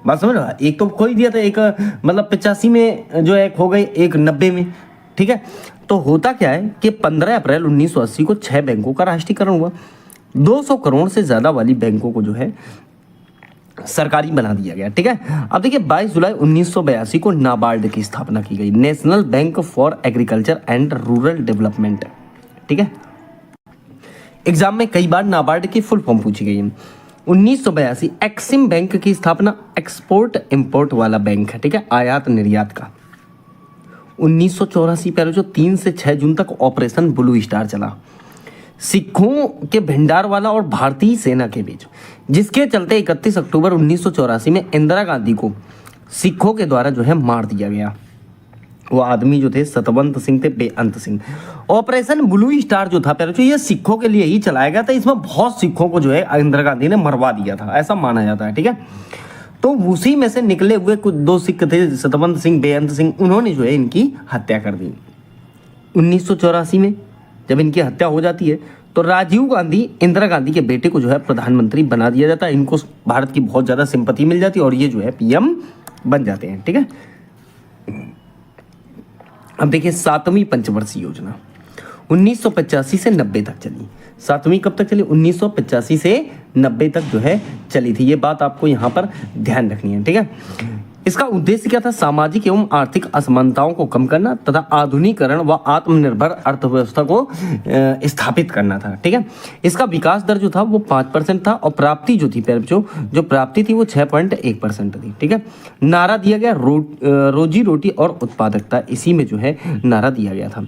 बात समझ रहा, एक तो खो ही दिया था, एक मतलब 85 में जो है खो गए, एक 90 में, ठीक है। तो होता क्या है कि 15 अप्रैल 1980 को 6 बैंकों का राष्ट्रीयकरण हुआ। 200 करोड़ से ज्यादा वाली बैंकों को जो है सरकारी बना दिया गया, ठीक है। अब देखिए 22 जुलाई 1982 को नाबार्ड की स्थापना की गई, national bank for agriculture and rural development, ठीक है। एग्जाम में कई बार नाबार्ड की फुल फॉर्म पूछी गई है। 1982 एक्सिम बैंक की स्थापना, एक्सपोर्ट इंपोर्ट वाला बैंक है, ठीक है, आयात निर्यात का। 1984 पर जो 3 से 6 जून तक ऑपरेशन ब्लू स्टार चला, सिखों के भंडार वाला और भारतीय सेना के बीच, जिसके चलते 31 अक्टूबर 1984 में इंदिरा गांधी को सिखों के द्वारा जो है मार दिया गया। वो आदमी जो थे सतवंत सिंह थे, बेअंत सिंह। ऑपरेशन ब्लू स्टार जो था पहले ये सिखों के लिए ही चलाया गया था। इसमें बहुत सिखों को जो है इंदिरा गांधी ने मरवा दिया था, ऐसा माना जाता है, ठीक है। तो उसी में से निकले हुए कुछ 2 सिख थे, सतवंत सिंह, बेअंत सिंह, उन्होंने जो है इनकी हत्या कर दी। 1984 में जब इनकी हत्या हो जाती है तो राजीव गांधी, इंदिरा गांधी के बेटे को जो है प्रधानमंत्री बना दिया जाता है। इनको भारत की बहुत ज्यादा सिंपैथी मिल जाती है और ये जो है पीएम बन जाते हैं, ठीक है। अब देखिए 7वीं पंचवर्षीय योजना 1985 से 90 तक चली। 7वीं कब तक चली? 1985 से 90 तक जो है चली थी। ये बात आपको यहाँ पर ध्यान रखनी है, ठीक है। इसका उद्देश्य क्या था? सामाजिक एवं आर्थिक असमानताओं को कम करना तथा आधुनिकीकरण व आत्मनिर्भर अर्थव्यवस्था को स्थापित करना था, ठीक है। इसका विकास दर जो था वो 5% था और प्राप्ति जो थी जो प्राप्ति थी वो 6.1% थी, ठीक है। नारा दिया गया रोजी रोटी और उत्पादकता, इसी में जो है नारा दिया गया था।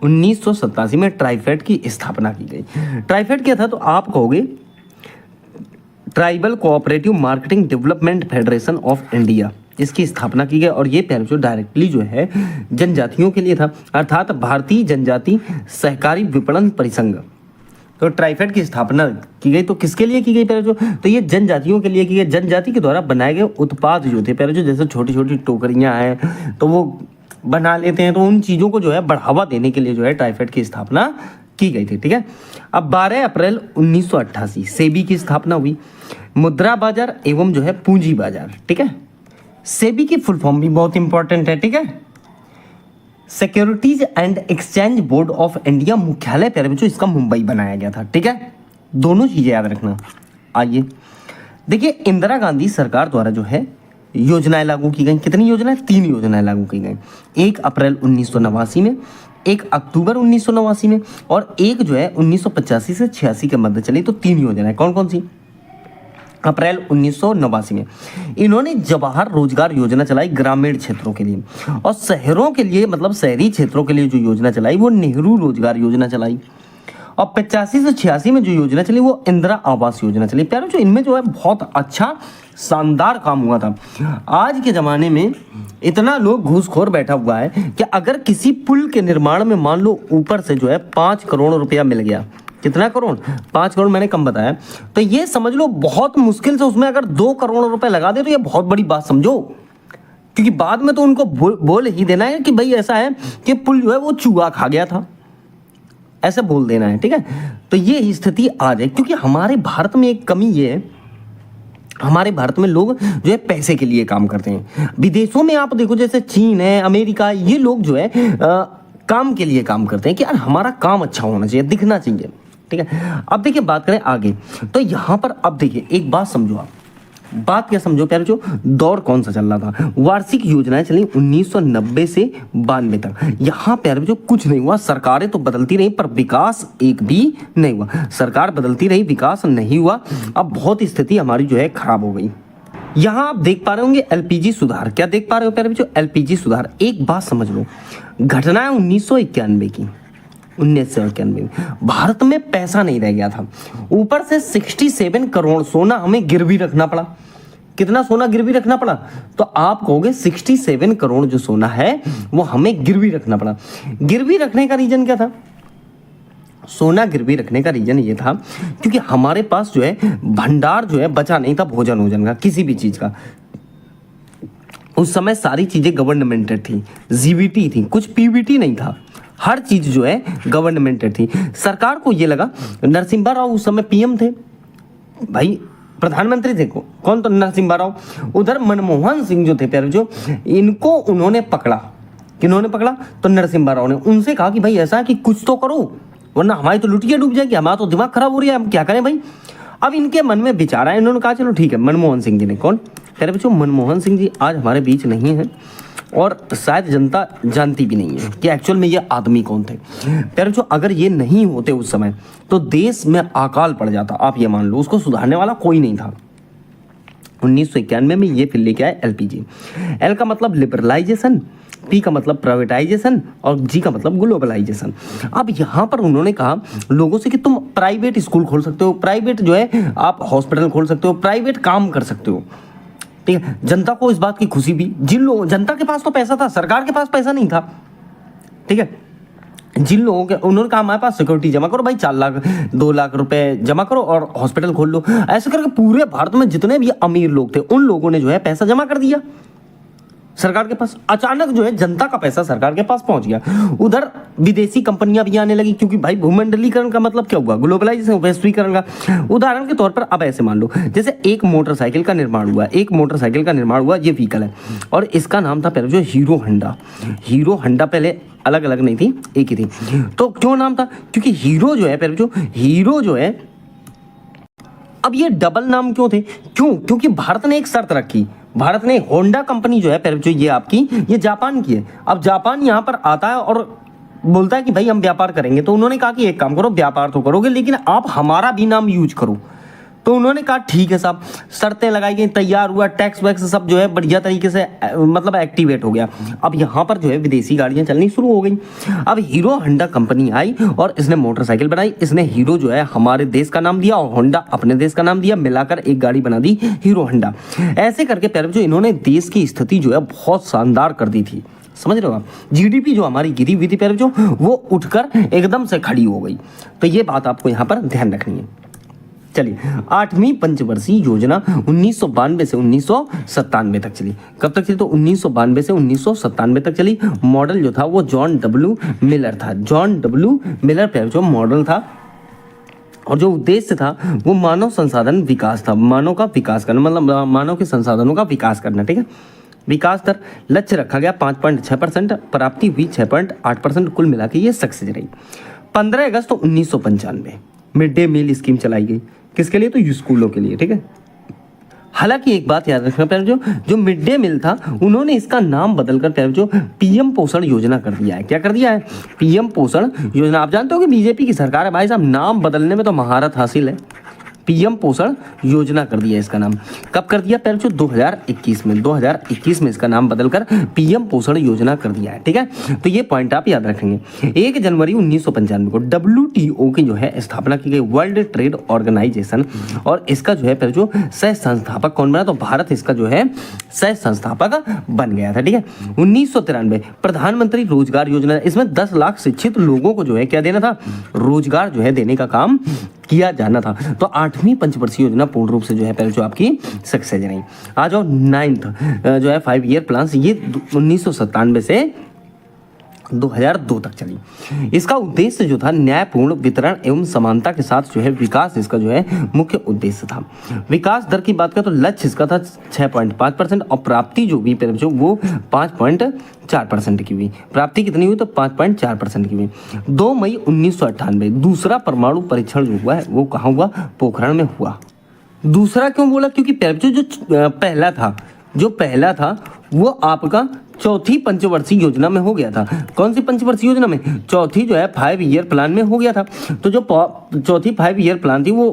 1987 में ट्राइफेड की स्थापना की गई। ट्राइफेड क्या था? तो आप कहोगे tribal cooperative marketing development federation of India, इसकी स्थापना की गई और ये जो डायरेक्टली जो है जनजातियों के लिए था, अर्थात भारतीय जनजाति सहकारी विपणन परिसंघ। तो ट्राइफेड की स्थापना की गई तो किसके लिए की गई? तो ये जनजातियों के लिए की गई। जनजाति के द्वारा बनाए गए उत्पाद जो थे जैसे छोटी छोटी टोकरियां हैं तो वो बना लेते हैं, तो उन चीज़ों को जो है बढ़ावा देने के लिए जो है ट्राइफेड की स्थापना की गई थी, ठीक है। अब 12 अप्रैल 1988 सेबी की स्थापना हुई, मुद्रा बाजार एवं जो है पूंजी बाजार, ठीक है। सेबी की फुल फॉर्म भी बहुत इंपॉर्टेंट है, ठीक है। Securities and exchange board of India, मुख्यालय जो इसका मुंबई बनाया गया था, ठीक है। दोनों चीजें याद रखना। आइए देखिए इंदिरा गांधी सरकार द्वारा जो है योजनाएं लागू की गई। कितनी योजनाएं? 3 योजनाएं लागू की गई। 1 अप्रैल 1989 में, 1 अक्टूबर 1989 में और एक जो है 1985 से 86 के मध्य चली। तो 3 योजनाएं कौन कौन सी? अप्रैल 1989 में इन्होंने जवाहर रोजगार योजना चलाई ग्रामीण क्षेत्रों के लिए, और शहरों के लिए मतलब शहरी क्षेत्रों के लिए जो योजना चलाई वो नेहरू रोजगार योजना चलाई। और 85 से 86 में जो योजना चली वो इंदिरा आवास योजना चली। प्यारों जो इनमें जो है बहुत अच्छा शानदार काम हुआ था। आज के ज़माने में इतना लोग घूसखोर बैठा हुआ है कि अगर किसी पुल के निर्माण में मान लो ऊपर से जो है 5 करोड़ रुपया मिल गया, कितना करोड़? 5 करोड़, मैंने कम बताया, तो ये समझ लो बहुत मुश्किल से उसमें अगर 2 करोड़ रुपए लगा दे तो ये बहुत बड़ी बात समझो। क्योंकि बाद में तो उनको बोल ही देना है कि भाई ऐसा है कि पुल जो है वो चूहा खा गया था, ऐसे बोल देना है, ठीक है। तो ये स्थिति आ जाए, क्योंकि हमारे भारत में एक कमी ये है, हमारे भारत में लोग जो है पैसे के लिए काम करते हैं। विदेशों में आप देखो जैसे चीन है, अमेरिका, ये लोग जो है काम के लिए काम करते हैं कि यार हमारा काम अच्छा होना चाहिए, दिखना चाहिए, ठीक है। अब देखिए बात करें आगे, तो यहाँ पर अब देखिए एक बात समझो, आप बात क्या समझो प्यारे, जो दौर कौन सा चल रहा था, वार्षिक योजनाएं चली 1990 से 92 तक। यहाँ प्यारे जो कुछ नहीं हुआ, सरकारें तो बदलती रही पर विकास एक भी नहीं हुआ। सरकार बदलती रही, विकास नहीं हुआ। अब बहुत स्थिति हमारी जो है खराब हो गई। यहाँ आप देख पा रहे होंगे एलपीजी सुधार, क्या देख पा रहे हो प्यारे जो एलपीजी सुधार। एक बात समझ लो, घटना है 1991 की, 1991 में भारत में पैसा नहीं रह गया था, ऊपर से 67 करोड़ सोना हमें गिरवी रखना पड़ा। कितना सोना गिरवी रखना पड़ा? तो आप कहोगे 67 करोड़ जो सोना है वो हमें गिरवी रखना पड़ा। गिरवी रखने का रीजन क्या था? सोना गिरवी रखने का रीजन ये था क्योंकि हमारे पास जो है भंडार जो है बचा नहीं था भोजन वोजन का, किसी भी चीज का। उस समय सारी चीजें गवर्नमेंटेड थी, जीवीटी थी, कुछ पीवीटी नहीं था, हर चीज जो है गवर्नमेंटेड थी। सरकार को ये लगा, नरसिम्हा राव उस समय पीएम थे भाई, प्रधानमंत्री थे कौन? तो नरसिम्हा राव। उधर मनमोहन सिंह जो थे प्यारे जो, इनको उन्होंने पकड़ा। किन्होंने पकड़ा? तो नरसिम्हा राव ने। उनसे कहा कि भाई ऐसा कि कुछ तो करो वरना हमारी तो लुटिया डूब जाएगी, हमारा तो दिमाग खराब हो रहा है, हम क्या करें भाई। अब इनके मन में विचार आया, इन्होंने कहा चलो ठीक है। मनमोहन सिंह जी ने, कौन प्यारे बच्चों? मनमोहन सिंह जी आज हमारे बीच नहीं है और शायद जनता जानती भी नहीं है कि एक्चुअल में ये आदमी कौन थे। प्यारे जो अगर ये नहीं होते उस समय तो देश में अकाल पड़ जाता, आप ये मान लो। उसको सुधारने वाला कोई नहीं था। 1991 में ये फिर लेके आए एलपीजी। एल का मतलब लिबरलाइजेशन, पी का मतलब प्राइवेटाइजेशन और जी का मतलब ग्लोबलाइजेशन। अब यहाँ पर उन्होंने कहा लोगों से कि तुम प्राइवेट स्कूल खोल सकते हो, प्राइवेट जो है आप हॉस्पिटल खोल सकते हो, प्राइवेट काम कर सकते हो, ठीक है। जनता को इस बात की खुशी भी, जिन लोगों, जनता के पास तो पैसा था, सरकार के पास पैसा नहीं था, ठीक है। जिन लोगों के, उन्होंने कहा हमारे पास सिक्योरिटी जमा करो भाई, 4 लाख 2 लाख रुपए जमा करो और हॉस्पिटल खोल लो। ऐसे करके पूरे भारत में जितने भी अमीर लोग थे उन लोगों ने जो है पैसा जमा कर दिया सरकार के पास। अचानक जो है जनता का पैसा सरकार के पास पहुंच गया। उधर विदेशी कंपनियां भी आने लगी, क्योंकि भाई भूमंडलीकरण का मतलब क्या हुआ? ग्लोबलाइजेशन, वैश्वीकरण का। उदाहरण के तौर पर अब ऐसे मान लो जैसे एक मोटरसाइकिल का निर्माण हुआ, एक मोटरसाइकिल का निर्माण हुआ, ये व्हीकल है और इसका नाम था पहले जो हीरो होंडा। हीरो होंडा पहले अलग अलग नहीं थी, एक ही थी। तो क्यों नाम था? क्योंकि हीरो जो है पहले जो हीरो जो है, अब ये डबल नाम क्यों थे? क्यों? क्योंकि भारत ने एक शर्त रखी। भारत ने होंडा कंपनी जो है पहले जो ये आपकी, ये जापान की है। अब जापान यहाँ पर आता है और बोलता है कि भाई हम व्यापार करेंगे। तो उन्होंने कहा कि एक काम करो, व्यापार तो करोगे लेकिन आप हमारा भी नाम यूज करो। तो उन्होंने कहा ठीक है साहब, शर्तें लगाई गई, तैयार हुआ, टैक्स वैक्स सब जो है बढ़िया तरीके से मतलब एक्टिवेट हो गया। अब यहाँ पर जो है विदेशी गाड़ियाँ चलनी शुरू हो गई। अब हीरो होंडा कंपनी आई और इसने मोटरसाइकिल बनाई। इसने हीरो जो है हमारे देश का नाम दिया और होंडा अपने देश का नाम दिया, मिलाकर एक गाड़ी बना दी हीरो होंडा। ऐसे करके प्यारे जो इन्होंने देश की स्थिति जो है बहुत शानदार कर दी थी, समझ रहे हो आप। जीडीपी जो हमारी गिरी हुई थी प्यारे जो, वो उठकर एकदम से खड़ी हो गई। तो ये बात आपको यहाँ पर ध्यान रखनी है। चलिए, 8वीं पंचवर्षीय योजना 1992 से 1997 तक चली। कब तक चली? तो 1992 से 1997 तक चली। मॉडल जो था वो जॉन डब्ल्यू मिलर था। जॉन डब्ल्यू मिलर पे जो मॉडल था और जो उद्देश्य था वो मानव संसाधन विकास था। मानव का विकास करना, मतलब मानव के संसाधनों का विकास करना, ठीक है। विकास दर लक्ष्य रखा गया 5.6%, प्राप्ति हुई 6.8%, कुल मिला के ये सक्सेस रही। 15 अगस्त 1995 मिड डे मील स्कीम चलाई गई। किसके लिए? तो स्कूलों के लिए, ठीक है। हालांकि एक बात याद रखना प्यारे जो मिड डे मील था उन्होंने इसका नाम बदलकर प्यारे जो पीएम पोषण योजना कर दिया है। क्या कर दिया है? पीएम पोषण योजना। आप जानते हो कि बीजेपी की सरकार है भाई साहब, नाम बदलने में तो महारत हासिल है। पीएम पोषण योजना कर दिया इसका नाम। कब कर दिया प्यारे? 2021 में। 2021 में इसका नाम बदलकर पीएम पोषण योजना कर दिया है, ठीक है। तो ये पॉइंट आप याद रखेंगे। 1 जनवरी 1995 को WTO की जो है स्थापना की गई, वर्ल्ड ट्रेड ऑर्गेनाइजेशन, और इसका जो है प्यारे जो सह संस्थापक कौन बना? तो भारत इसका जो है सह संस्थापक बन गया था। ठीक है, 1993 प्रधानमंत्री रोजगार योजना, इसमें 10 लाख शिक्षित लोगों को जो है क्या देना था, रोजगार जो है देने का काम किया जाना था। तो 8वीं पंचवर्षीय योजना पूर्ण रूप से जो है पहले जो आपकी सक्सेस रही। आ जाओ 9th जो है 5 ईयर प्लान, ये 1997 से 2002 तक चली। इसका उद्देश्य जो था न्यायपूर्ण वितरण एवं समानता के साथ जो है विकास, इसका जो है मुख्य उद्देश्य था। विकास दर की बात करें तो लक्ष्य इसका था 6.5% और प्राप्ति जो भी जो वो 5.4% की हुई। प्राप्ति कितनी हुई तो 5.4% की हुई। 2 मई 1998 दूसरा परमाणु परीक्षण जो हुआ है वो कहाँ हुआ, पोखरण में हुआ। दूसरा क्यों बोला, क्योंकि जो पहला था वो आपका चौथी पंचवर्षीय योजना में हो गया था। कौन सी पंचवर्षीय योजना में, चौथी जो है 5 ईयर प्लान में हो गया था। तो जो चौथी 5 ईयर प्लान थी वो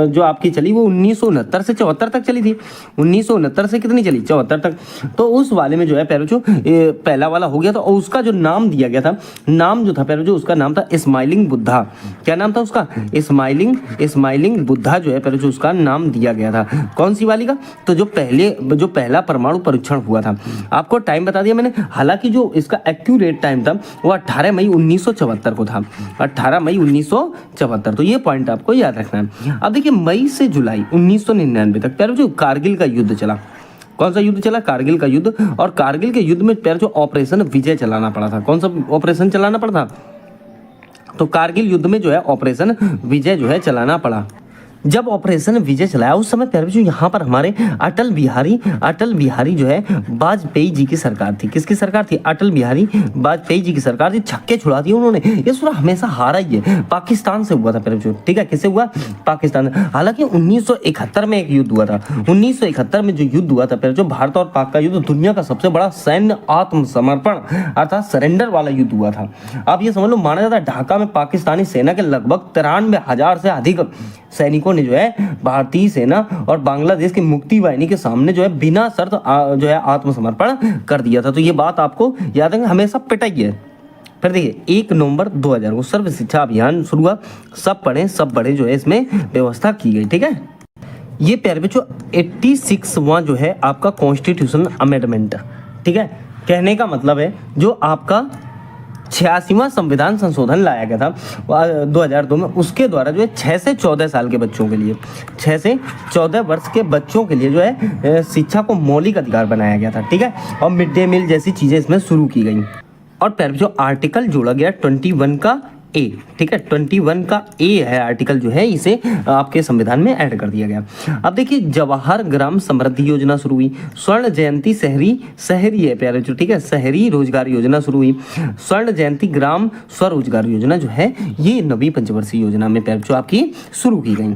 जो आपकी चली वो 1969 से 74 तक चली थी। 1969 से कितनी चली, 74 तक। तो उस वाले में जो है पहले जो पहला वाला हो गया था और उसका जो नाम दिया गया था, नाम जो था पहले जो उसका नाम था स्माइलिंग बुद्धा। क्या नाम था उसका, स्माइलिंग बुद्धा जो है पहले जो उसका नाम दिया गया था। कौन सी वाली का, तो जो पहला परमाणु परीक्षण हुआ था। आपको टाइम बता दिया मैंने, हालांकि जो इसका एक्यूरेट टाइम था वो 18 मई 1974 को था, 18 मई 1974। तो ये पॉइंट आपको याद रखना है। अब देखिए मई से जुलाई 1999 तक पहले जो कारगिल का युद्ध चला। कौन सा युद्ध चला, कारगिल का युद्ध। और कारगिल के युद्ध में पहले जो ऑपरेशन विजय चलाना पड़ा था। कौन सा ऑपरेशन चलाना पड़ा था, तो कारगिल युद्ध में जो है ऑपरेशन विजय जो है चलाना पड़ा। जब ऑपरेशन विजय चलाया उस समय पहले जो यहाँ पर हमारे अटल बिहारी जो है वाजपेयी जी की सरकार थी। किसकी सरकार थी, अटल बिहारी वाजपेयी जी की सरकार थी। छक्के छुड़ा दिए उन्होंने। ये सूरा हमेशा हारा ही है, पाकिस्तान से हुआ था पहले जो, ठीक है, किससे हुआ, पाकिस्तान। हालांकि 1971 में एक युद्ध हुआ था। 1971 में जो युद्ध हुआ था पहले जो भारत और पाक का युद्ध, दुनिया का सबसे बड़ा सैन्य आत्मसमर्पण अर्थात सरेंडर वाला युद्ध हुआ था। आप ये समझ लो, माना जाता है ढाका में पाकिस्तानी सेना के लगभग 93,000 से अधिक सैनिकों ने जो है भारतीय सेना और बांग्लादेश की मुक्ति वाहिनी के सामने जो है बिना शर्त जो है आत्मसमर्पण कर दिया था। तो ये बात आपको याद है, हमेशा पिटाई है। फिर देखिए 1 नवंबर 2000 को सर्व शिक्षा अभियान शुरू हुआ। सब पढ़े सब बढ़े जो है इसमें व्यवस्था की गई। ठीक है, ये प्यारे जो 86वां जो है आपका कॉन्स्टिट्यूशन अमेंडमेंट, ठीक है, कहने का मतलब है जो आपका 86वां संविधान संशोधन लाया गया था 2002 में, उसके द्वारा जो है 6 से 14 साल के बच्चों के लिए, 6 से 14 वर्ष के बच्चों के लिए जो है शिक्षा को मौलिक अधिकार बनाया गया था। ठीक है, और मिड डे मील जैसी चीज़ें इसमें शुरू की गई। और फिर जो आर्टिकल जोड़ा गया 21 का ए, ठीक है, 21 का ए है आर्टिकल जो है, इसे आपके संविधान में ऐड कर दिया गया। अब देखिए जवाहर ग्राम समृद्धि योजना शुरू हुई। स्वर्ण जयंती शहरी है प्यारे जो, ठीक है, शहरी रोजगार योजना शुरू हुई। स्वर्ण जयंती ग्राम स्वरोजगार योजना जो है ये 9वीं पंचवर्षीय योजना में प्यारे जो आपकी शुरू की गई।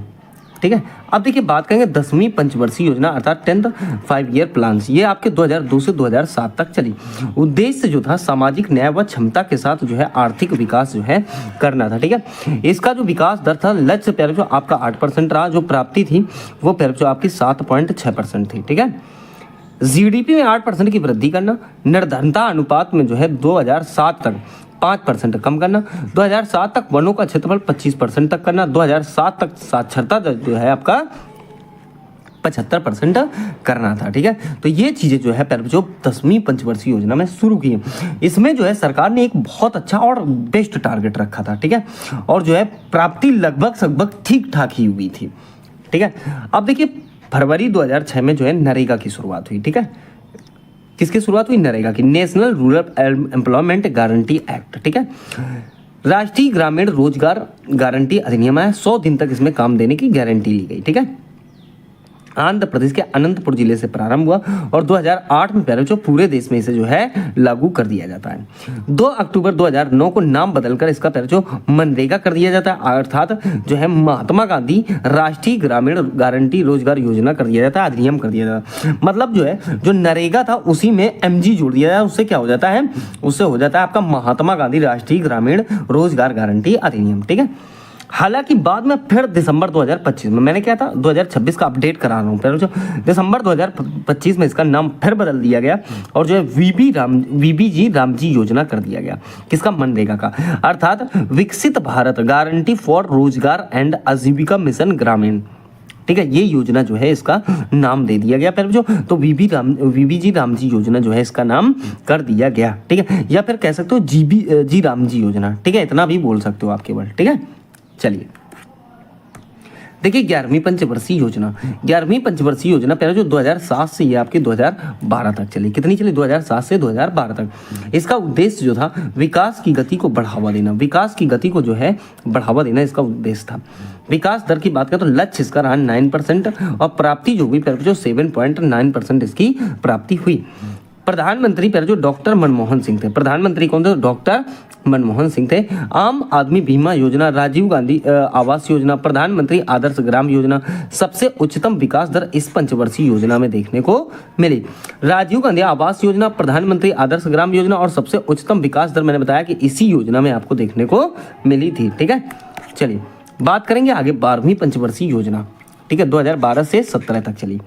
ठीक है, अब देखिए बात करेंगे 10वीं पंचवर्षीय योजना अर्थात 10th 5 ईयर प्लान। ये आपके 2002 से 2007 तक चली। उद्देश्य जो था सामाजिक न्याय व क्षमता के साथ जो है आर्थिक विकास जो है करना था। ठीक है, इसका जो विकास दर था, लक्ष्य प्यारे जो आपका 8% रहा, जो प्राप्ति थी वो प्यारे जो आपकी 7.6% थी। ठीक है, जीडीपी में 8% की वृद्धि करना, निर्धनता अनुपात में जो है 2007 तक 5% कम करना, 2007 तक वनों का क्षेत्रफल 25% तक करना, 2007 तक साक्षरता दर जो है आपका 75% करना था। ठीक है, तो ये चीज़ें जो है जो 10वीं पंचवर्षीय योजना में शुरू की है। इसमें जो है सरकार ने एक बहुत अच्छा और बेस्ट टारगेट रखा था। ठीक है, और जो है प्राप्ति लगभग ठीक ठाक ही हुई थी। ठीक है, अब देखिए फरवरी 2006 में जो है नरेगा की शुरुआत हुई। ठीक है, किसकी शुरुआत हुई, नरेगा की, national rural employment guarantee act. ठीक है, राष्ट्रीय ग्रामीण रोजगार गारंटी अधिनियम है। 100 दिन तक इसमें काम देने की गारंटी ली गई। ठीक है, आंध्र प्रदेश के अनंतपुर जिले से प्रारंभ हुआ और 2008 में पहले जो पूरे देश में इसे जो है लागू कर दिया जाता है। 2 अक्टूबर 2009 को नाम बदलकर इसका पहले जो मनरेगा कर दिया जाता है, अर्थात जो है महात्मा गांधी राष्ट्रीय ग्रामीण गारंटी रोजगार योजना कर दिया जाता है, अधिनियम कर दिया जाता है। मतलब जो है जो नरेगा था उसी में एमजी जोड़ दिया जाता है। उससे क्या हो जाता है, उससे हो जाता है आपका महात्मा गांधी राष्ट्रीय ग्रामीण रोजगार गारंटी अधिनियम। ठीक है, हालांकि बाद में फिर दिसंबर 2025 में, मैंने क्या था 2026 का अपडेट करा रहा हूँ, पहले जो दिसंबर 2025 में इसका नाम फिर बदल दिया गया और जो है वीबीजी रामजी योजना कर दिया गया। किसका, मनरेगा का, अर्थात विकसित भारत गारंटी फॉर रोजगार एंड आजीविका मिशन ग्रामीण। ठीक है, ये योजना जो है इसका नाम दे दिया गया प्यारे बच्चों। तो वीबी रामजी योजना जो है इसका नाम कर दिया गया, ठीक है, या फिर कह सकते हो जी रामजी योजना, ठीक है, इतना भी बोल सकते हो आप केवल, ठीक है। चलिए देखिए 11वीं पंचवर्षीय योजना। 11वीं पंचवर्षीय योजना पहले जो 2007 से ये आपके 2012 तक चली। कितनी चली? 2007 से 2012 तक। इसका उद्देश्य जो था विकास की गति को बढ़ावा देना, विकास की गति को जो है बढ़ावा देना इसका उद्देश्य था। विकास दर की बात करें तो लक्ष्य इसका रहा 9% और प्राप्ति जो हुई जो 7.9% इसकी प्राप्ति हुई। प्रधानमंत्री पहले जो डॉक्टर मनमोहन सिंह थे, प्रधानमंत्री कौन थे? डॉक्टर मनमोहन सिंह थे। आम आदमी बीमा योजना, राजीव गांधी आवास योजना, प्रधानमंत्री आदर्श ग्राम योजना, सबसे उच्चतम विकास दर इस पंचवर्षीय योजना में देखने को मिली। राजीव गांधी आवास योजना, प्रधानमंत्री आदर्श ग्राम योजना और सबसे उच्चतम विकास दर मैंने बताया कि इसी योजना में आपको देखने को मिली थी, ठीक है। चलिए बात करेंगे आगे 12वीं पंचवर्षीय योजना, ठीक है, 2012 से 17 तक चली।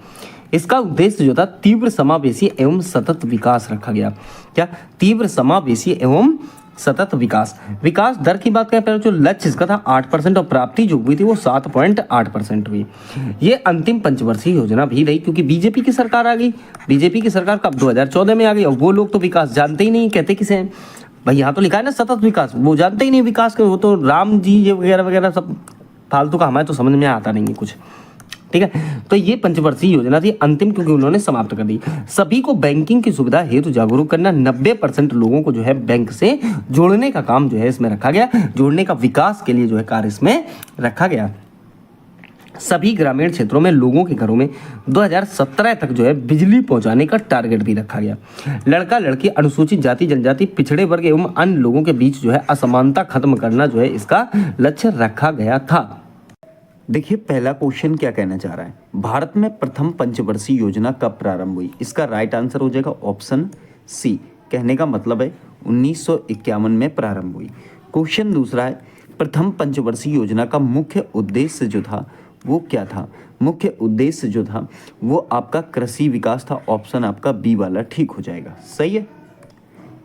इसका उद्देश्य जो था तीव्र समावेशी एवं सतत विकास रखा गया। क्या? तीव्र समावेशी एवं सतत विकास। विकास दर की बात करें पहले जो लक्ष्य इसका था 8% और प्राप्ति जो हुई थी वो 7.8% हुई। ये अंतिम पंचवर्षीय योजना भी रही क्योंकि बीजेपी की सरकार आ गई। बीजेपी की सरकार कब? 2014 में आ गई और वो लोग तो विकास जानते ही नहीं, कहते किसे हैं भाई, यहाँ तो लिखा है ना सतत विकास, वो जानते ही नहीं विकास के, वो तो राम जी ये वगैरह वगैरह सब फालतू का, हमारे तो समझ में आता नहीं है कुछ, ठीक है। तो ये पंचवर्षीय योजना थी अंतिम क्योंकि उन्होंने समाप्त कर दी। सभी को बैंकिंग की सुविधा हेतु जागरूक करना, 90% लोगों को जो है बैंक से जोड़ने का काम जो है इसमें रखा गया, जोड़ने का विकास के लिए जो है कार्य इसमें रखा गया। सभी ग्रामीण क्षेत्रों में लोगों के घरों में 2017 तक जो है बिजली पहुंचाने का टारगेट भी रखा गया। लड़का लड़की, अनुसूचित जाति जनजाति, पिछड़े वर्ग एवं अन्य लोगों के बीच जो है असमानता खत्म करना जो है इसका लक्ष्य रखा गया था। देखिए पहला क्वेश्चन क्या कहना चाह रहा है, भारत में प्रथम पंचवर्षीय योजना कब प्रारंभ हुई? इसका राइट आंसर हो जाएगा ऑप्शन सी। कहने का मतलब है 1951 में प्रारंभ हुई। क्वेश्चन दूसरा है, प्रथम पंचवर्षीय योजना का मुख्य उद्देश्य जो था वो क्या था? मुख्य उद्देश्य जो था वो आपका कृषि विकास था। ऑप्शन आपका बी वाला ठीक हो जाएगा, सही है।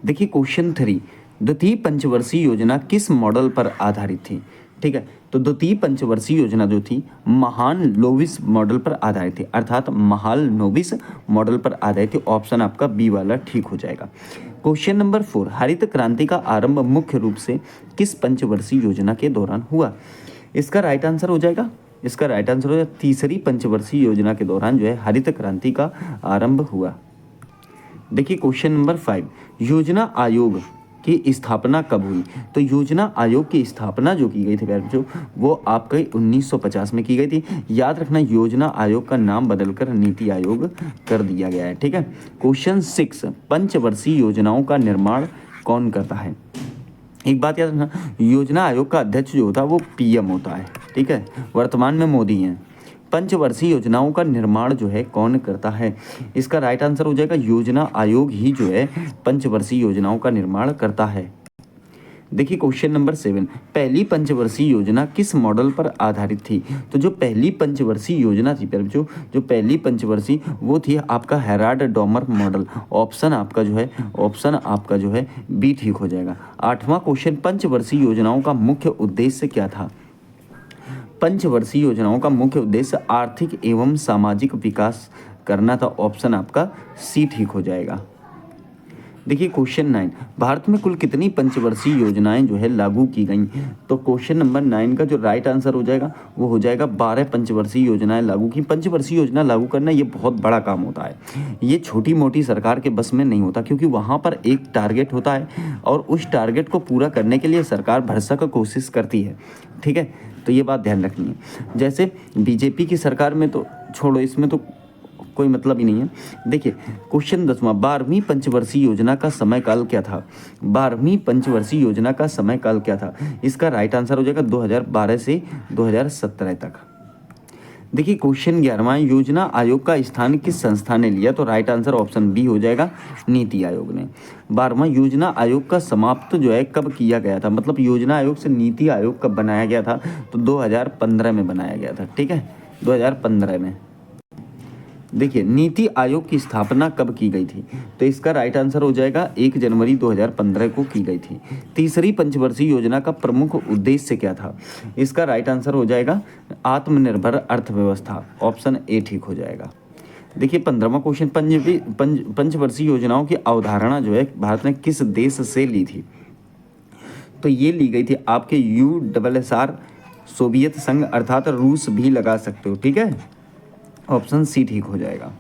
देखिए क्वेश्चन 3, द्वितीय पंचवर्षीय योजना किस मॉडल पर आधारित थी? ठीक है, तो द्वितीय पंचवर्षीय योजना जो थी महालनोबिस मॉडल पर आधारित थी, अर्थात महालनोबिस मॉडल पर आधारित थी। ऑप्शन आपका बी वाला ठीक हो जाएगा। क्वेश्चन नंबर 4, हरित क्रांति का आरंभ मुख्य रूप से किस पंचवर्षीय योजना के दौरान हुआ? इसका राइट आंसर हो जाएगा, इसका राइट आंसर हो जाएगा तीसरी पंचवर्षीय योजना के दौरान जो है हरित क्रांति का आरंभ हुआ। देखिए क्वेश्चन नंबर 5, योजना आयोग की स्थापना कब हुई? तो योजना आयोग की स्थापना जो की गई थी बच्चों वो आपके 1950 में की गई थी। याद रखना योजना आयोग का नाम बदलकर नीति आयोग कर दिया गया है, ठीक है। क्वेश्चन 6, पंचवर्षीय योजनाओं का निर्माण कौन करता है? एक बात याद रखना, योजना आयोग का अध्यक्ष जो होता है वो पीएम होता है, ठीक है, वर्तमान में मोदी हैं। पंचवर्षीय योजनाओं का निर्माण जो है कौन करता है? इसका राइट आंसर हो जाएगा योजना आयोग ही जो है पंचवर्षीय योजनाओं का निर्माण करता है। देखिए क्वेश्चन नंबर 7, पहली पंचवर्षीय योजना किस मॉडल पर आधारित थी? तो जो पहली पंचवर्षीय योजना थी बच्चों, जो पहली पंचवर्षीय वो थी आपका हेराल्ड डॉमर मॉडल। ऑप्शन आपका जो है बी ठीक हो जाएगा। 8वां क्वेश्चन, पंचवर्षीय योजनाओं का मुख्य उद्देश्य क्या था? पंचवर्षीय योजनाओं का मुख्य उद्देश्य आर्थिक एवं सामाजिक विकास करना था। ऑप्शन आपका सी ठीक हो जाएगा। देखिए क्वेश्चन 9, भारत में कुल कितनी पंचवर्षीय योजनाएं जो है लागू की गई? तो क्वेश्चन नंबर 9 का जो राइट आंसर हो जाएगा वो हो जाएगा 12 पंचवर्षीय योजनाएं लागू की। पंचवर्षीय योजना लागू करना ये बहुत बड़ा काम होता है, ये छोटी मोटी सरकार के बस में नहीं होता क्योंकि वहाँ पर एक टारगेट होता है और उस टारगेट को पूरा करने के लिए सरकार भरसक कोशिश करती है, ठीक है। तो ये बात ध्यान रखनी है। जैसे बीजेपी की सरकार में तो छोड़ो, इसमें तो कोई मतलब ही नहीं है। देखिए क्वेश्चन 10वां, 12वीं पंचवर्षीय योजना का समय काल क्या था? 12वीं पंचवर्षीय योजना का समय काल क्या था? इसका राइट आंसर हो जाएगा 2012 से 2017 तक। देखिए क्वेश्चन 11वां, योजना आयोग का स्थान किस संस्था ने लिया? तो राइट आंसर ऑप्शन बी हो जाएगा नीति आयोग ने। 12वां, योजना आयोग का समाप्त जो है कब किया गया था? मतलब योजना आयोग से नीति आयोग कब बनाया गया था? तो 2015 में बनाया गया था, ठीक है, 2015 में। देखिए नीति आयोग की स्थापना कब की गई थी, तो इसका राइट आंसर हो जाएगा 1 जनवरी 2015 को की गई थी। तीसरी पंचवर्षीय योजना का प्रमुख उद्देश्य क्या था, इसका राइट आंसर हो जाएगा आत्मनिर्भर अर्थव्यवस्था, ऑप्शन ए ठीक हो जाएगा। देखिए 15वां क्वेश्चन, पंचवर्षीय योजनाओं की अवधारणा जो है भारत ने किस देश से ली थी, तो ये ली गई थी आपके USSR, सोवियत संघ अर्थात रूस भी लगा सकते हो, ठीक है, ऑप्शन सी ठीक हो जाएगा।